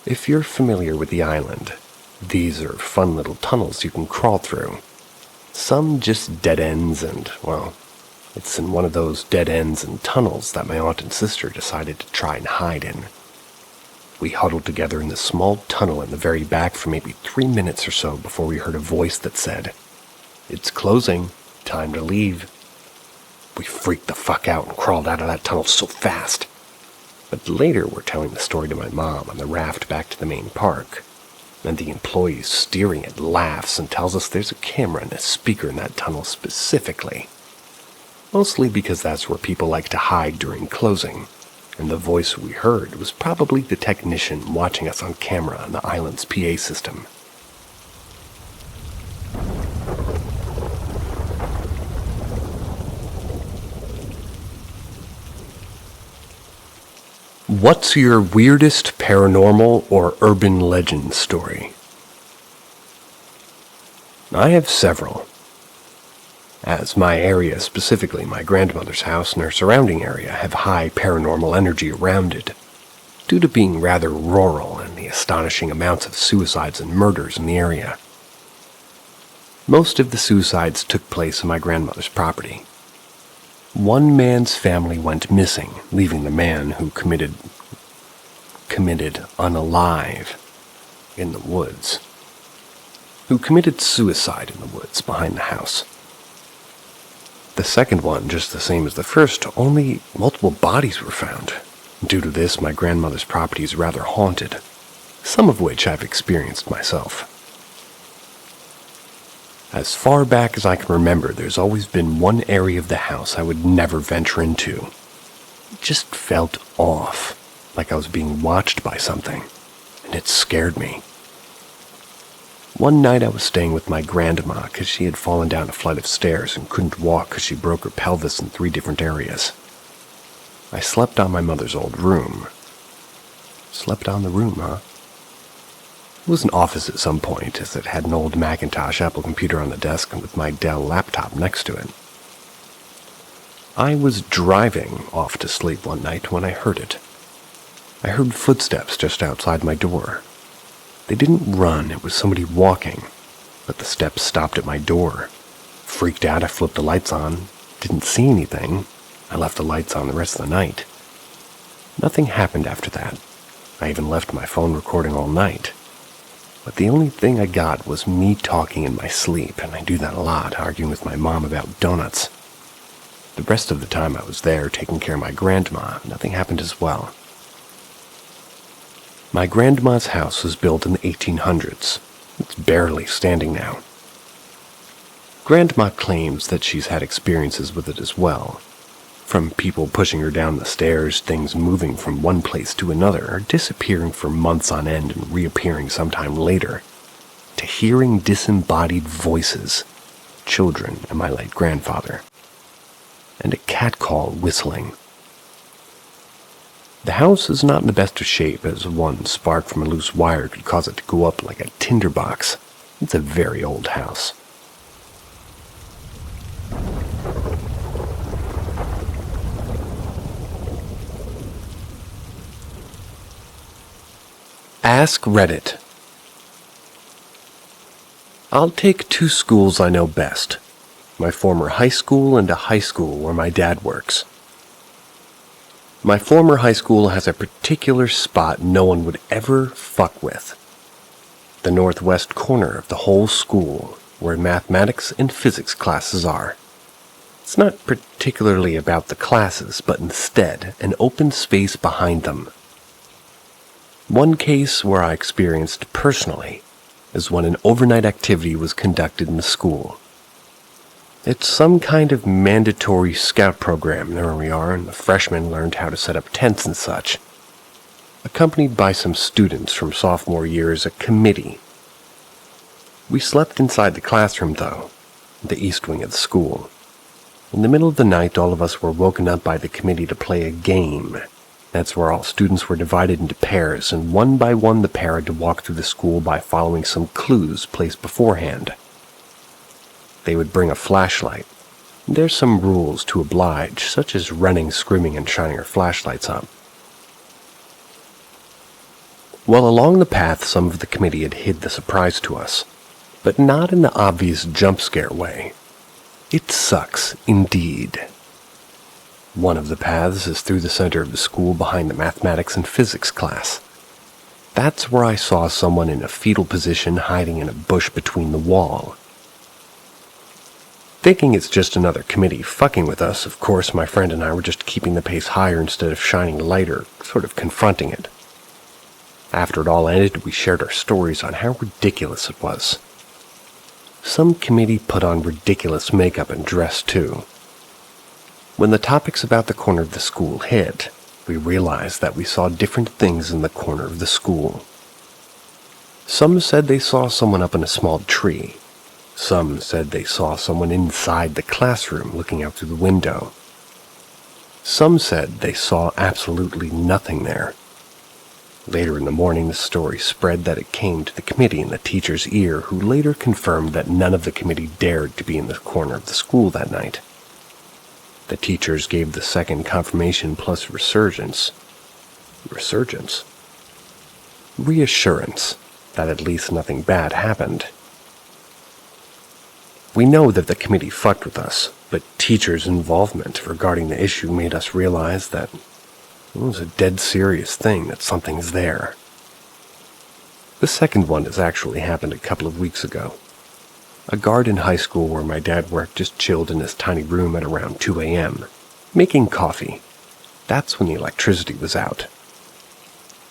If you're familiar with the island, these are fun little tunnels you can crawl through. Some just dead ends and, well, it's in one of those dead ends and tunnels that my aunt and sister decided to try and hide in. We huddled together in the small tunnel in the very back for maybe 3 minutes or so before we heard a voice that said, "It's closing. Time to leave." We freaked the fuck out and crawled out of that tunnel so fast. But later we're telling the story to my mom on the raft back to the main park, and the employee steering it laughs and tells us there's a camera and a speaker in that tunnel specifically. Mostly because that's where people like to hide during closing, and the voice we heard was probably the technician watching us on camera on the island's PA system. What's your weirdest paranormal or urban legend story? I have several. As my area, specifically my grandmother's house and her surrounding area, have high paranormal energy around it, due to being rather rural and the astonishing amounts of suicides and murders in the area. Most of the suicides took place on my grandmother's property. One man's family went missing, leaving the man who committed unalive in the woods, who committed suicide in the woods behind the house. The second one, just the same as the first, only multiple bodies were found. Due to this, my grandmother's property is rather haunted, some of which I've experienced myself. As far back as I can remember, there's always been one area of the house I would never venture into. It just felt off, like I was being watched by something, and it scared me. One night I was staying with my grandma because she had fallen down a flight of stairs and couldn't walk because she broke her pelvis in 3 different areas. I slept on my mother's old room. Slept on the room, huh? It was an office at some point, as it had an old Macintosh Apple computer on the desk and with my Dell laptop next to it. I was driving off to sleep one night when I heard it. I heard footsteps just outside my door. They didn't run, it was somebody walking, but the steps stopped at my door. Freaked out, I flipped the lights on, didn't see anything. I left the lights on the rest of the night. Nothing happened after that. I even left my phone recording all night. But the only thing I got was me talking in my sleep, and I do that a lot, arguing with my mom about donuts. The rest of the time I was there taking care of my grandma, nothing happened as well. My grandma's house was built in the 1800s. It's barely standing now. Grandma claims that she's had experiences with it as well. From people pushing her down the stairs, things moving from one place to another, or disappearing for months on end and reappearing sometime later, to hearing disembodied voices, children and my late grandfather, and a cat call whistling. The house is not in the best of shape, as one spark from a loose wire could cause it to go up like a tinderbox. It's a very old house. Ask Reddit. I'll take two schools I know best. My former high school and a high school where my dad works. My former high school has a particular spot no one would ever fuck with. The northwest corner of the whole school, where mathematics and physics classes are. It's not particularly about the classes, but instead an open space behind them. One case where I experienced personally is when an overnight activity was conducted in the school. It's some kind of mandatory scout program where we are, and the freshmen learned how to set up tents and such. Accompanied by some students from sophomore year as a committee. We slept inside the classroom though, the east wing of the school. In the middle of the night, all of us were woken up by the committee to play a game. That's where all students were divided into pairs, and one by one the pair had to walk through the school by following some clues placed beforehand. They would bring a flashlight. There's some rules to oblige, such as running, screaming, and shining our flashlights up. Well, along the path, some of the committee had hid the surprise to us, but not in the obvious jump scare way. It sucks, indeed. One of the paths is through the center of the school behind the mathematics and physics class. That's where I saw someone in a fetal position hiding in a bush between the wall. Thinking it's just another committee fucking with us, of course my friend and I were just keeping the pace higher instead of shining lighter, sort of confronting it. After it all ended, we shared our stories on how ridiculous it was. Some committee put on ridiculous makeup and dress too. When the topics about the corner of the school hit, we realized that we saw different things in the corner of the school. Some said they saw someone up in a small tree. Some said they saw someone inside the classroom looking out through the window. Some said they saw absolutely nothing there. Later in the morning, the story spread that it came to the committee in the teacher's ear, who later confirmed that none of the committee dared to be in the corner of the school that night. The teachers gave the second confirmation plus reassurance that at least nothing bad happened. We know that the committee fucked with us, but teachers' involvement regarding the issue made us realize that it was a dead serious thing, that something's there. The second one has actually happened a couple of weeks ago. A guard in high school where my dad worked just chilled in his tiny room at around 2 a.m., making coffee. That's when the electricity was out.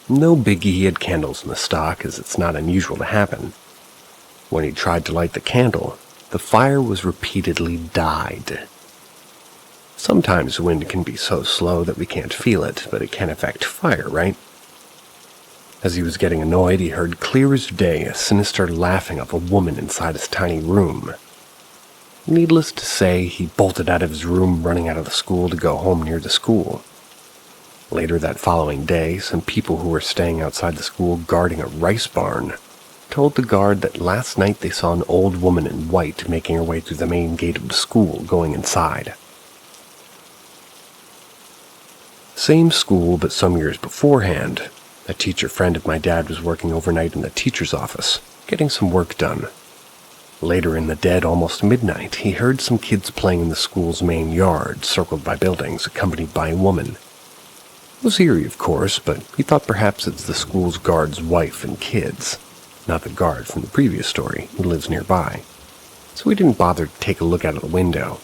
No biggie, he had candles in the stock, as it's not unusual to happen. When he tried to light the candle, the fire was repeatedly died. Sometimes wind can be so slow that we can't feel it, but it can affect fire, right? As he was getting annoyed, he heard clear as day a sinister laughing of a woman inside his tiny room. Needless to say, he bolted out of his room, running out of the school to go home near the school. Later that following day, some people who were staying outside the school guarding a rice barn told the guard that last night they saw an old woman in white making her way through the main gate of the school, going inside. Same school, but some years beforehand, a teacher friend of my dad was working overnight in the teacher's office, getting some work done. Later in the dead, almost midnight, he heard some kids playing in the school's main yard, circled by buildings, accompanied by a woman. It was eerie, of course, but he thought perhaps it's the school's guard's wife and kids, not the guard from the previous story, who lives nearby. So he didn't bother to take a look out of the window.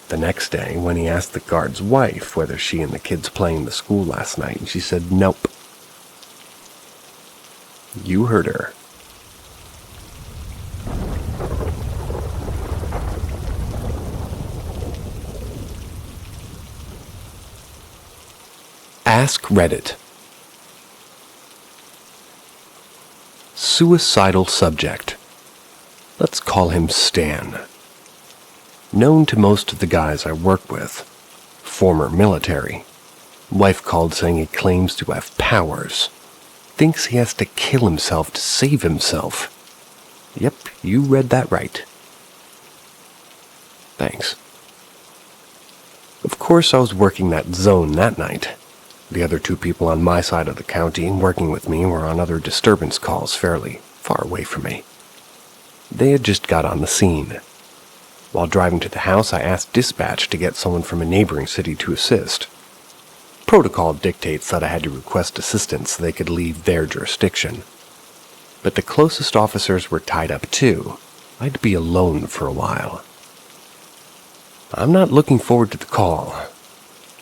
The next day, when he asked the guard's wife whether she and the kids playing in the school last night, she said nope. You heard her. Ask Reddit. Suicidal subject. Let's call him Stan. Known to most of the guys I work with. Former military. Wife called saying he claims to have powers. Thinks he has to kill himself to save himself. Yep, you read that right. Thanks. Of course I was working that zone that night. The other 2 people on my side of the county working with me were on other disturbance calls fairly far away from me. They had just got on the scene. While driving to the house, I asked dispatch to get someone from a neighboring city to assist. Protocol dictates that I had to request assistance so they could leave their jurisdiction. But the closest officers were tied up too. I'd be alone for a while. I'm not looking forward to the call.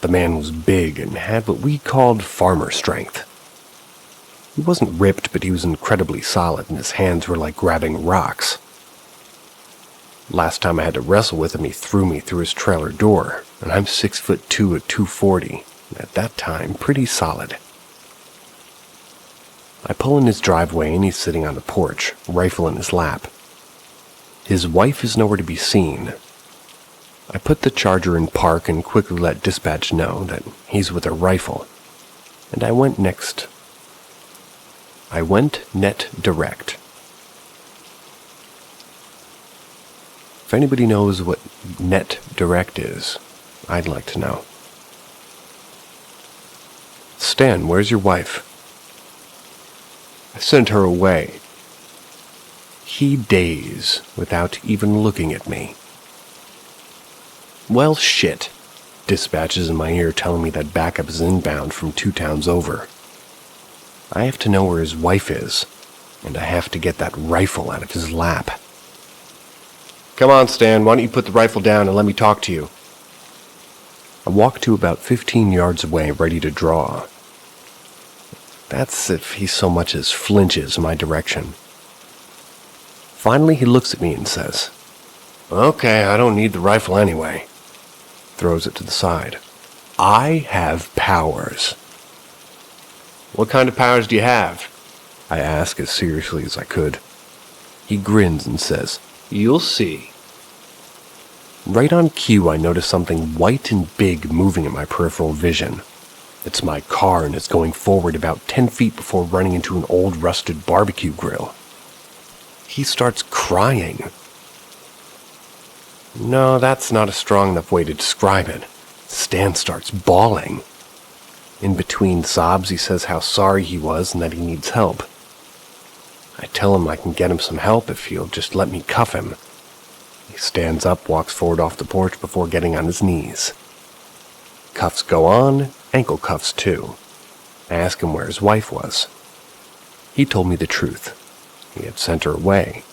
The man was big and had what we called farmer strength. He wasn't ripped, but he was incredibly solid, and his hands were like grabbing rocks. Last time I had to wrestle with him, he threw me through his trailer door, and I'm 6'2" at 240, and at that time, pretty solid. I pull in his driveway, and he's sitting on the porch, rifle in his lap. His wife is nowhere to be seen. I put the Charger in park and quickly let dispatch know that he's with a rifle, and I went net direct. If anybody knows what net direct is, I'd like to know. Stan, where's your wife? I sent her away. He days without even looking at me. Well, shit. Dispatch is in my ear telling me that backup is inbound from 2 towns over. I have to know where his wife is, and I have to get that rifle out of his lap. Come on, Stan, why don't you put the rifle down and let me talk to you? I walk to about 15 yards away, ready to draw. That's if he so much as flinches in my direction. Finally, he looks at me and says, "Okay, I don't need the rifle anyway." Throws it to the side. I have powers. What kind of powers do you have? I ask as seriously as I could. He grins and says, "You'll see." Right on cue, I notice something white and big moving in my peripheral vision. It's my car, and it's going forward about 10 feet before running into an old rusted barbecue grill. He starts crying. No, that's not a strong enough way to describe it. Stan starts bawling. In between sobs, he says how sorry he was and that he needs help. I tell him I can get him some help if he'll just let me cuff him. He stands up, walks forward off the porch before getting on his knees. Cuffs go on, ankle cuffs too. I ask him where his wife was. He told me the truth. He had sent her away.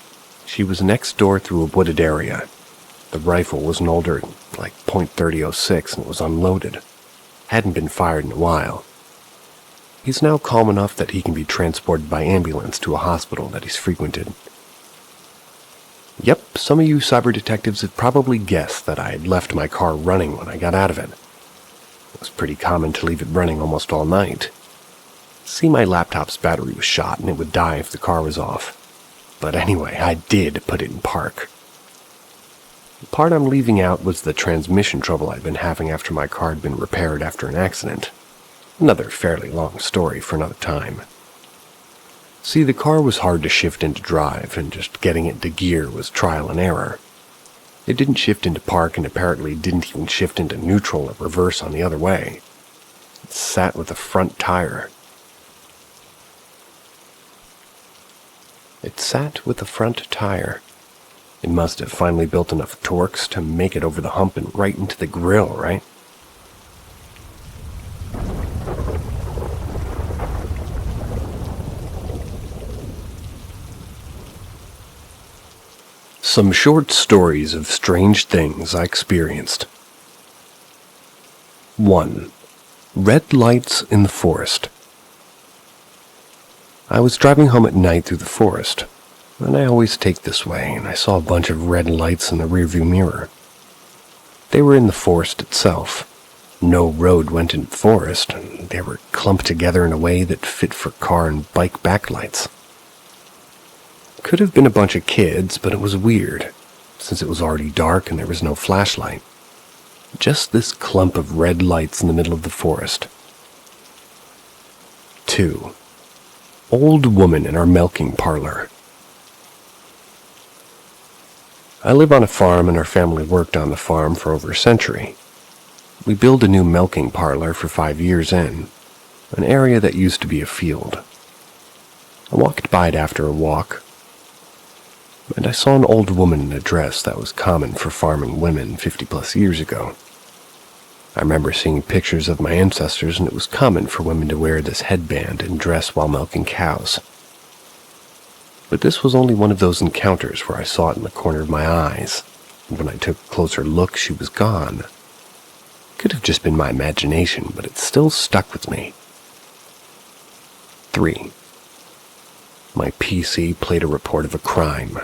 She was next door through a wooded area. The rifle was an older, like .30-06, and it was unloaded. Hadn't been fired in a while. He's now calm enough that he can be transported by ambulance to a hospital that he's frequented. Yep, some of you cyber detectives have probably guessed that I had left my car running when I got out of it. It was pretty common to leave it running almost all night. See, my laptop's battery was shot and it would die if the car was off. But anyway, I did put it in park. The part I'm leaving out was the transmission trouble I'd been having after my car had been repaired after an accident. Another fairly long story for another time. See, the car was hard to shift into drive, and just getting it into gear was trial and error. It didn't shift into park, and apparently didn't even shift into neutral or reverse on the other way. It sat with a front tire. It must have finally built enough torques to make it over the hump and right into the grill, right? Some short stories of strange things I experienced. 1. Red lights in the forest. I was driving home at night through the forest, and I always take this way, and I saw a bunch of red lights in the rearview mirror. They were in the forest itself. No road went into the forest, and they were clumped together in a way that fit for car and bike backlights. Could have been a bunch of kids, but it was weird, since it was already dark and there was no flashlight. Just this clump of red lights in the middle of the forest. 2. Old woman in our milking parlor. I live on a farm, and our family worked on the farm for over a century. We built a new milking parlor for 5 years in, an area that used to be a field. I walked by it after a walk, and I saw an old woman in a dress that was common for farming women 50-plus years ago. I remember seeing pictures of my ancestors, and it was common for women to wear this headband and dress while milking cows. But this was only one of those encounters where I saw it in the corner of my eyes, and when I took a closer look, she was gone. It could have just been my imagination, but it still stuck with me. 3. My PC played a report of a crime.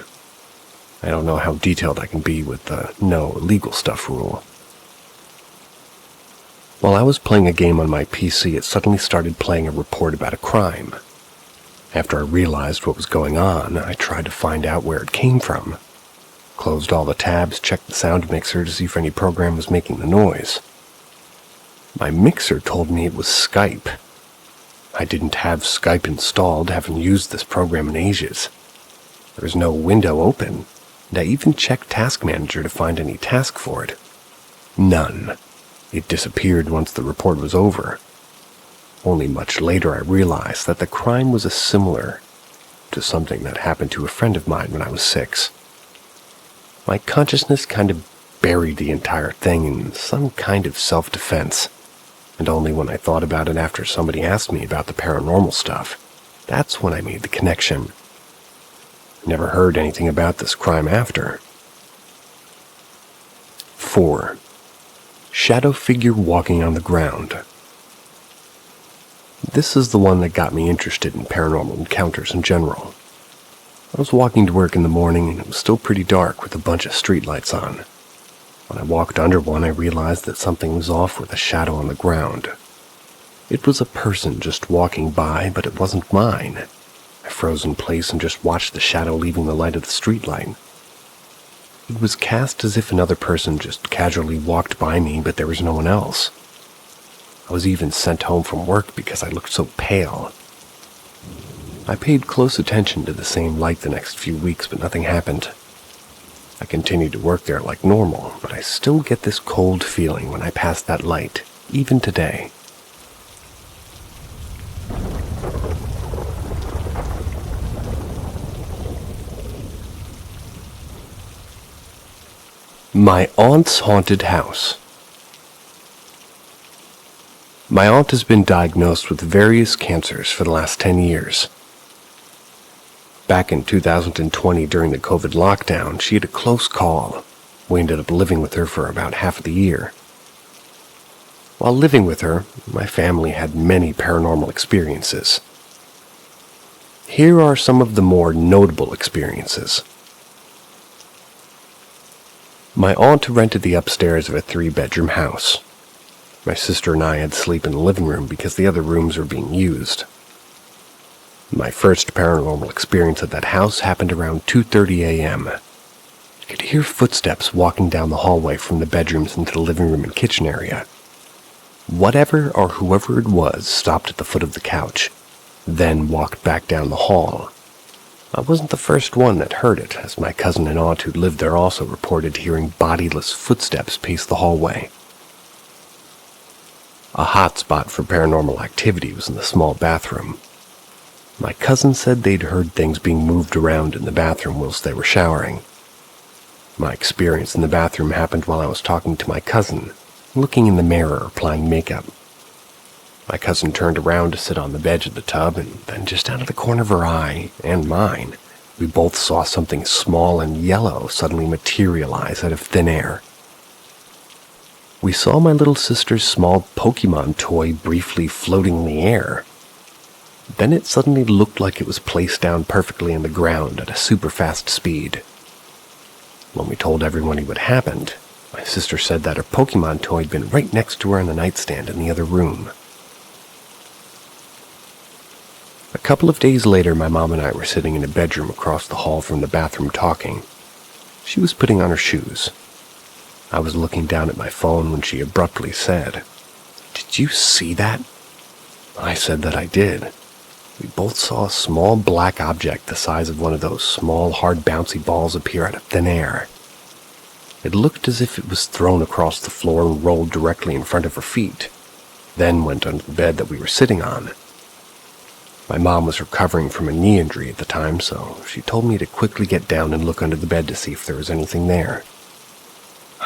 I don't know how detailed I can be with the no illegal stuff rule. While I was playing a game on my PC, it suddenly started playing a report about a crime. After I realized what was going on, I tried to find out where it came from. Closed all the tabs, checked the sound mixer to see if any program was making the noise. My mixer told me it was Skype. I didn't have Skype installed, haven't used this program in ages. There was no window open, and I even checked Task Manager to find any task for it. None. It disappeared once the report was over. Only much later I realized that the crime was similar to something that happened to a friend of mine when I was 6. My consciousness kind of buried the entire thing in some kind of self-defense, and only when I thought about it after somebody asked me about the paranormal stuff, that's when I made the connection. Never heard anything about this crime after. 4. Shadow figure walking on the ground. This is the one that got me interested in paranormal encounters in general. I was walking to work in the morning and it was still pretty dark with a bunch of streetlights on. When I walked under one, I realized that something was off with a shadow on the ground. It was a person just walking by, but it wasn't mine. I froze in place and just watched the shadow leaving the light of the streetlight. It was cast as if another person just casually walked by me, but there was no one else. I was even sent home from work because I looked so pale. I paid close attention to the same light the next few weeks, but nothing happened. I continued to work there like normal, but I still get this cold feeling when I pass that light, even today. My aunt's haunted house. My aunt has been diagnosed with various cancers for the last 10 years. Back in 2020 during the COVID lockdown, she had a close call. We ended up living with her for about half of the year. While living with her, my family had many paranormal experiences. Here are some of the more notable experiences. My aunt rented the upstairs of a 3-bedroom house. My sister and I had to sleep in the living room because the other rooms were being used. My first paranormal experience at that house happened around 2:30 a.m. I could hear footsteps walking down the hallway from the bedrooms into the living room and kitchen area. Whatever or whoever it was stopped at the foot of the couch, then walked back down the hall. I wasn't the first one that heard it, as my cousin and aunt who lived there also reported hearing bodiless footsteps pace the hallway. A hot spot for paranormal activity was in the small bathroom. My cousin said they'd heard things being moved around in the bathroom whilst they were showering. My experience in the bathroom happened while I was talking to my cousin, looking in the mirror applying makeup. My cousin turned around to sit on the edge of the tub, and then just out of the corner of her eye, and mine, we both saw something small and yellow suddenly materialize out of thin air. We saw my little sister's small Pokemon toy briefly floating in the air. Then it suddenly looked like it was placed down perfectly on the ground at a super fast speed. When we told everyone what happened, my sister said that her Pokemon toy had been right next to her on the nightstand in the other room. A couple of days later, my mom and I were sitting in a bedroom across the hall from the bathroom talking. She was putting on her shoes. I was looking down at my phone when she abruptly said, "Did you see that?" I said that I did. We both saw a small black object the size of one of those small, hard, bouncy balls appear out of thin air. It looked as if it was thrown across the floor and rolled directly in front of her feet. then went under the bed that we were sitting on. My mom was recovering from a knee injury at the time, so she told me to quickly get down and look under the bed to see if there was anything there.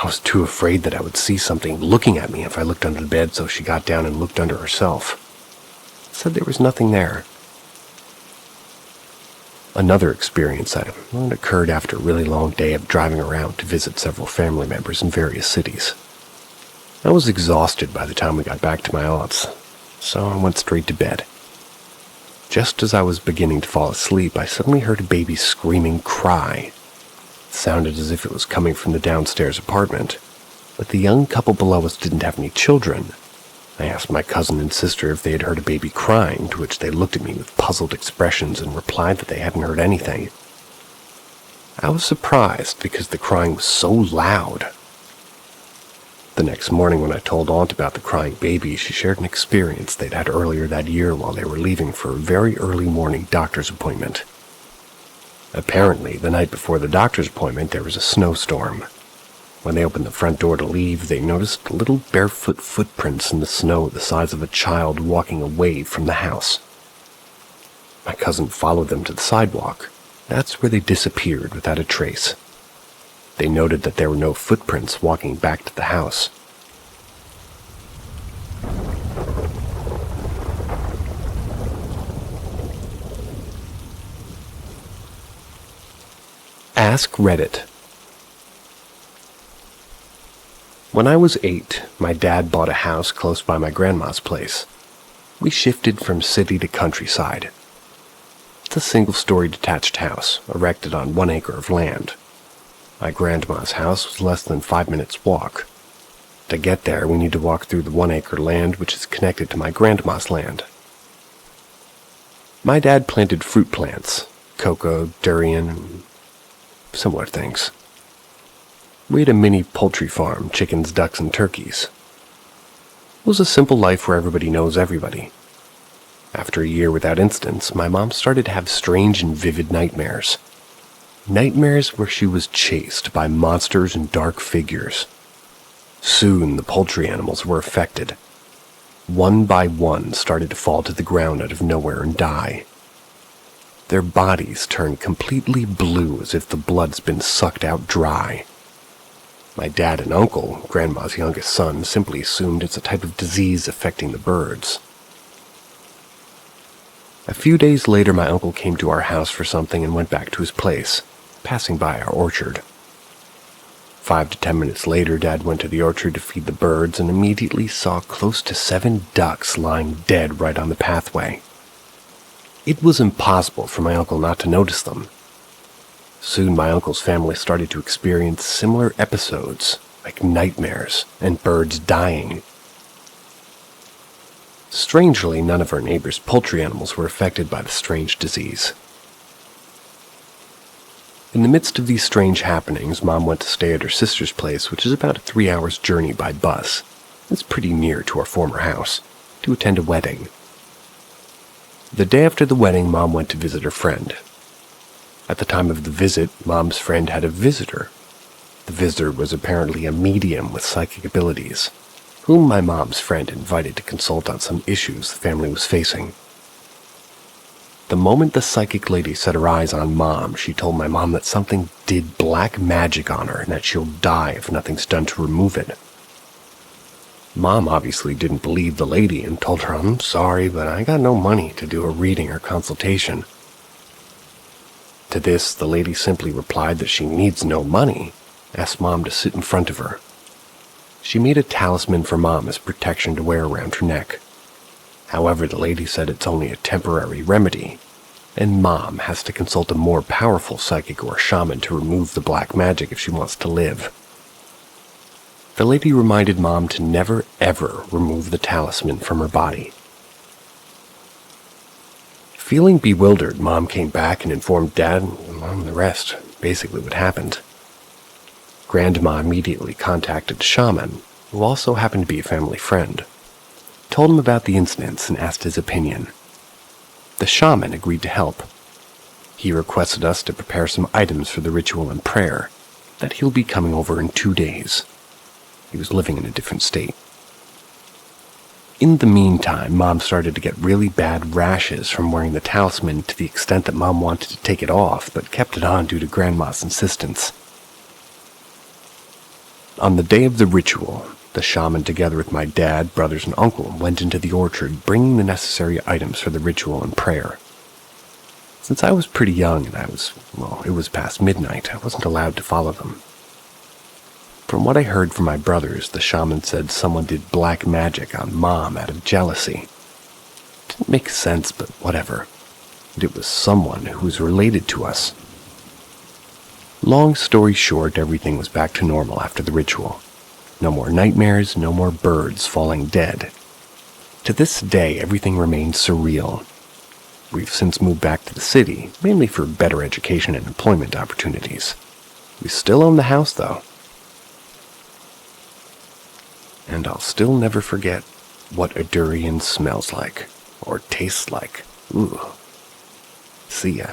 I was too afraid that I would see something looking at me if I looked under the bed, so she got down and looked under herself. Said there was nothing there. Another experience that occurred after a really long day of driving around to visit several family members in various cities. I was exhausted by the time we got back to my aunt's, so I went straight to bed. Just as I was beginning to fall asleep, I suddenly heard a baby screaming cry. It sounded as if it was coming from the downstairs apartment, but the young couple below us didn't have any children. I asked my cousin and sister if they had heard a baby crying, to which they looked at me with puzzled expressions and replied that they hadn't heard anything. I was surprised because the crying was so loud. The next morning when I told Aunt about the crying baby, she shared an experience they'd had earlier that year while they were leaving for a very early morning doctor's appointment. Apparently, the night before the doctor's appointment, there was a snowstorm. When they opened the front door to leave, they noticed little barefoot footprints in the snow the size of a child walking away from the house. My cousin followed them to the sidewalk. That's where they disappeared without a trace. They noted that there were no footprints walking back to the house. Ask Reddit. When I was 8, my dad bought a house close by my grandma's place. We shifted from city to countryside. It's a single-story detached house, erected on 1 acre of land. My grandma's house was less than 5 minutes' walk. To get there, we need to walk through the 1 acre land, which is connected to my grandma's land. My dad planted fruit plants, cocoa, durian, and similar things. We had a mini poultry farm, chickens, ducks, and turkeys. It was a simple life where everybody knows everybody. After a year without incidents, my mom started to have strange and vivid nightmares. Nightmares where she was chased by monsters and dark figures. Soon, the poultry animals were affected. One by one started to fall to the ground out of nowhere and die. Their bodies turned completely blue as if the blood's been sucked out dry. My dad and uncle, Grandma's youngest son, simply assumed it's a type of disease affecting the birds. A few days later, my uncle came to our house for something and went back to his place, passing by our orchard. 5 to 10 minutes later, Dad went to the orchard to feed the birds and immediately saw close to 7 ducks lying dead right on the pathway. It was impossible for my uncle not to notice them. Soon my uncle's family started to experience similar episodes, like nightmares and birds dying. Strangely, none of our neighbors' poultry animals were affected by the strange disease. In the midst of these strange happenings, Mom went to stay at her sister's place, which is about a 3-hour journey by bus. It's pretty near to our former house, to attend a wedding. The day after the wedding, Mom went to visit her friend. At the time of the visit, Mom's friend had a visitor. The visitor was apparently a medium with psychic abilities, whom my mom's friend invited to consult on some issues the family was facing. The moment the psychic lady set her eyes on Mom, she told my mom that something did black magic on her and that she'll die if nothing's done to remove it. Mom obviously didn't believe the lady and told her, "I'm sorry, but I got no money to do a reading or consultation." To this, the lady simply replied that she needs no money, asked Mom to sit in front of her. She made a talisman for Mom as protection to wear around her neck. However, the lady said it's only a temporary remedy, and Mom has to consult a more powerful psychic or shaman to remove the black magic if she wants to live. The lady reminded Mom to never ever remove the talisman from her body. Feeling bewildered, Mom came back and informed Dad and the rest, basically what happened. Grandma immediately contacted the shaman, who also happened to be a family friend, told him about the incidents and asked his opinion. The shaman agreed to help. He requested us to prepare some items for the ritual and prayer, that he'll be coming over in 2 days. He was living in a different state. In the meantime, Mom started to get really bad rashes from wearing the talisman to the extent that Mom wanted to take it off, but kept it on due to Grandma's insistence. On the day of the ritual, the shaman, together with my dad, brothers, and uncle, went into the orchard, bringing the necessary items for the ritual and prayer. Since I was pretty young and it was past midnight, I wasn't allowed to follow them. From what I heard from my brothers, the shaman said someone did black magic on Mom out of jealousy. Didn't make sense, but whatever. And it was someone who was related to us. Long story short, everything was back to normal after the ritual. No more nightmares, no more birds falling dead. To this day, everything remains surreal. We've since moved back to the city, mainly for better education and employment opportunities. We still own the house, though. And I'll still never forget what a durian smells like, or tastes like. Ooh. See ya.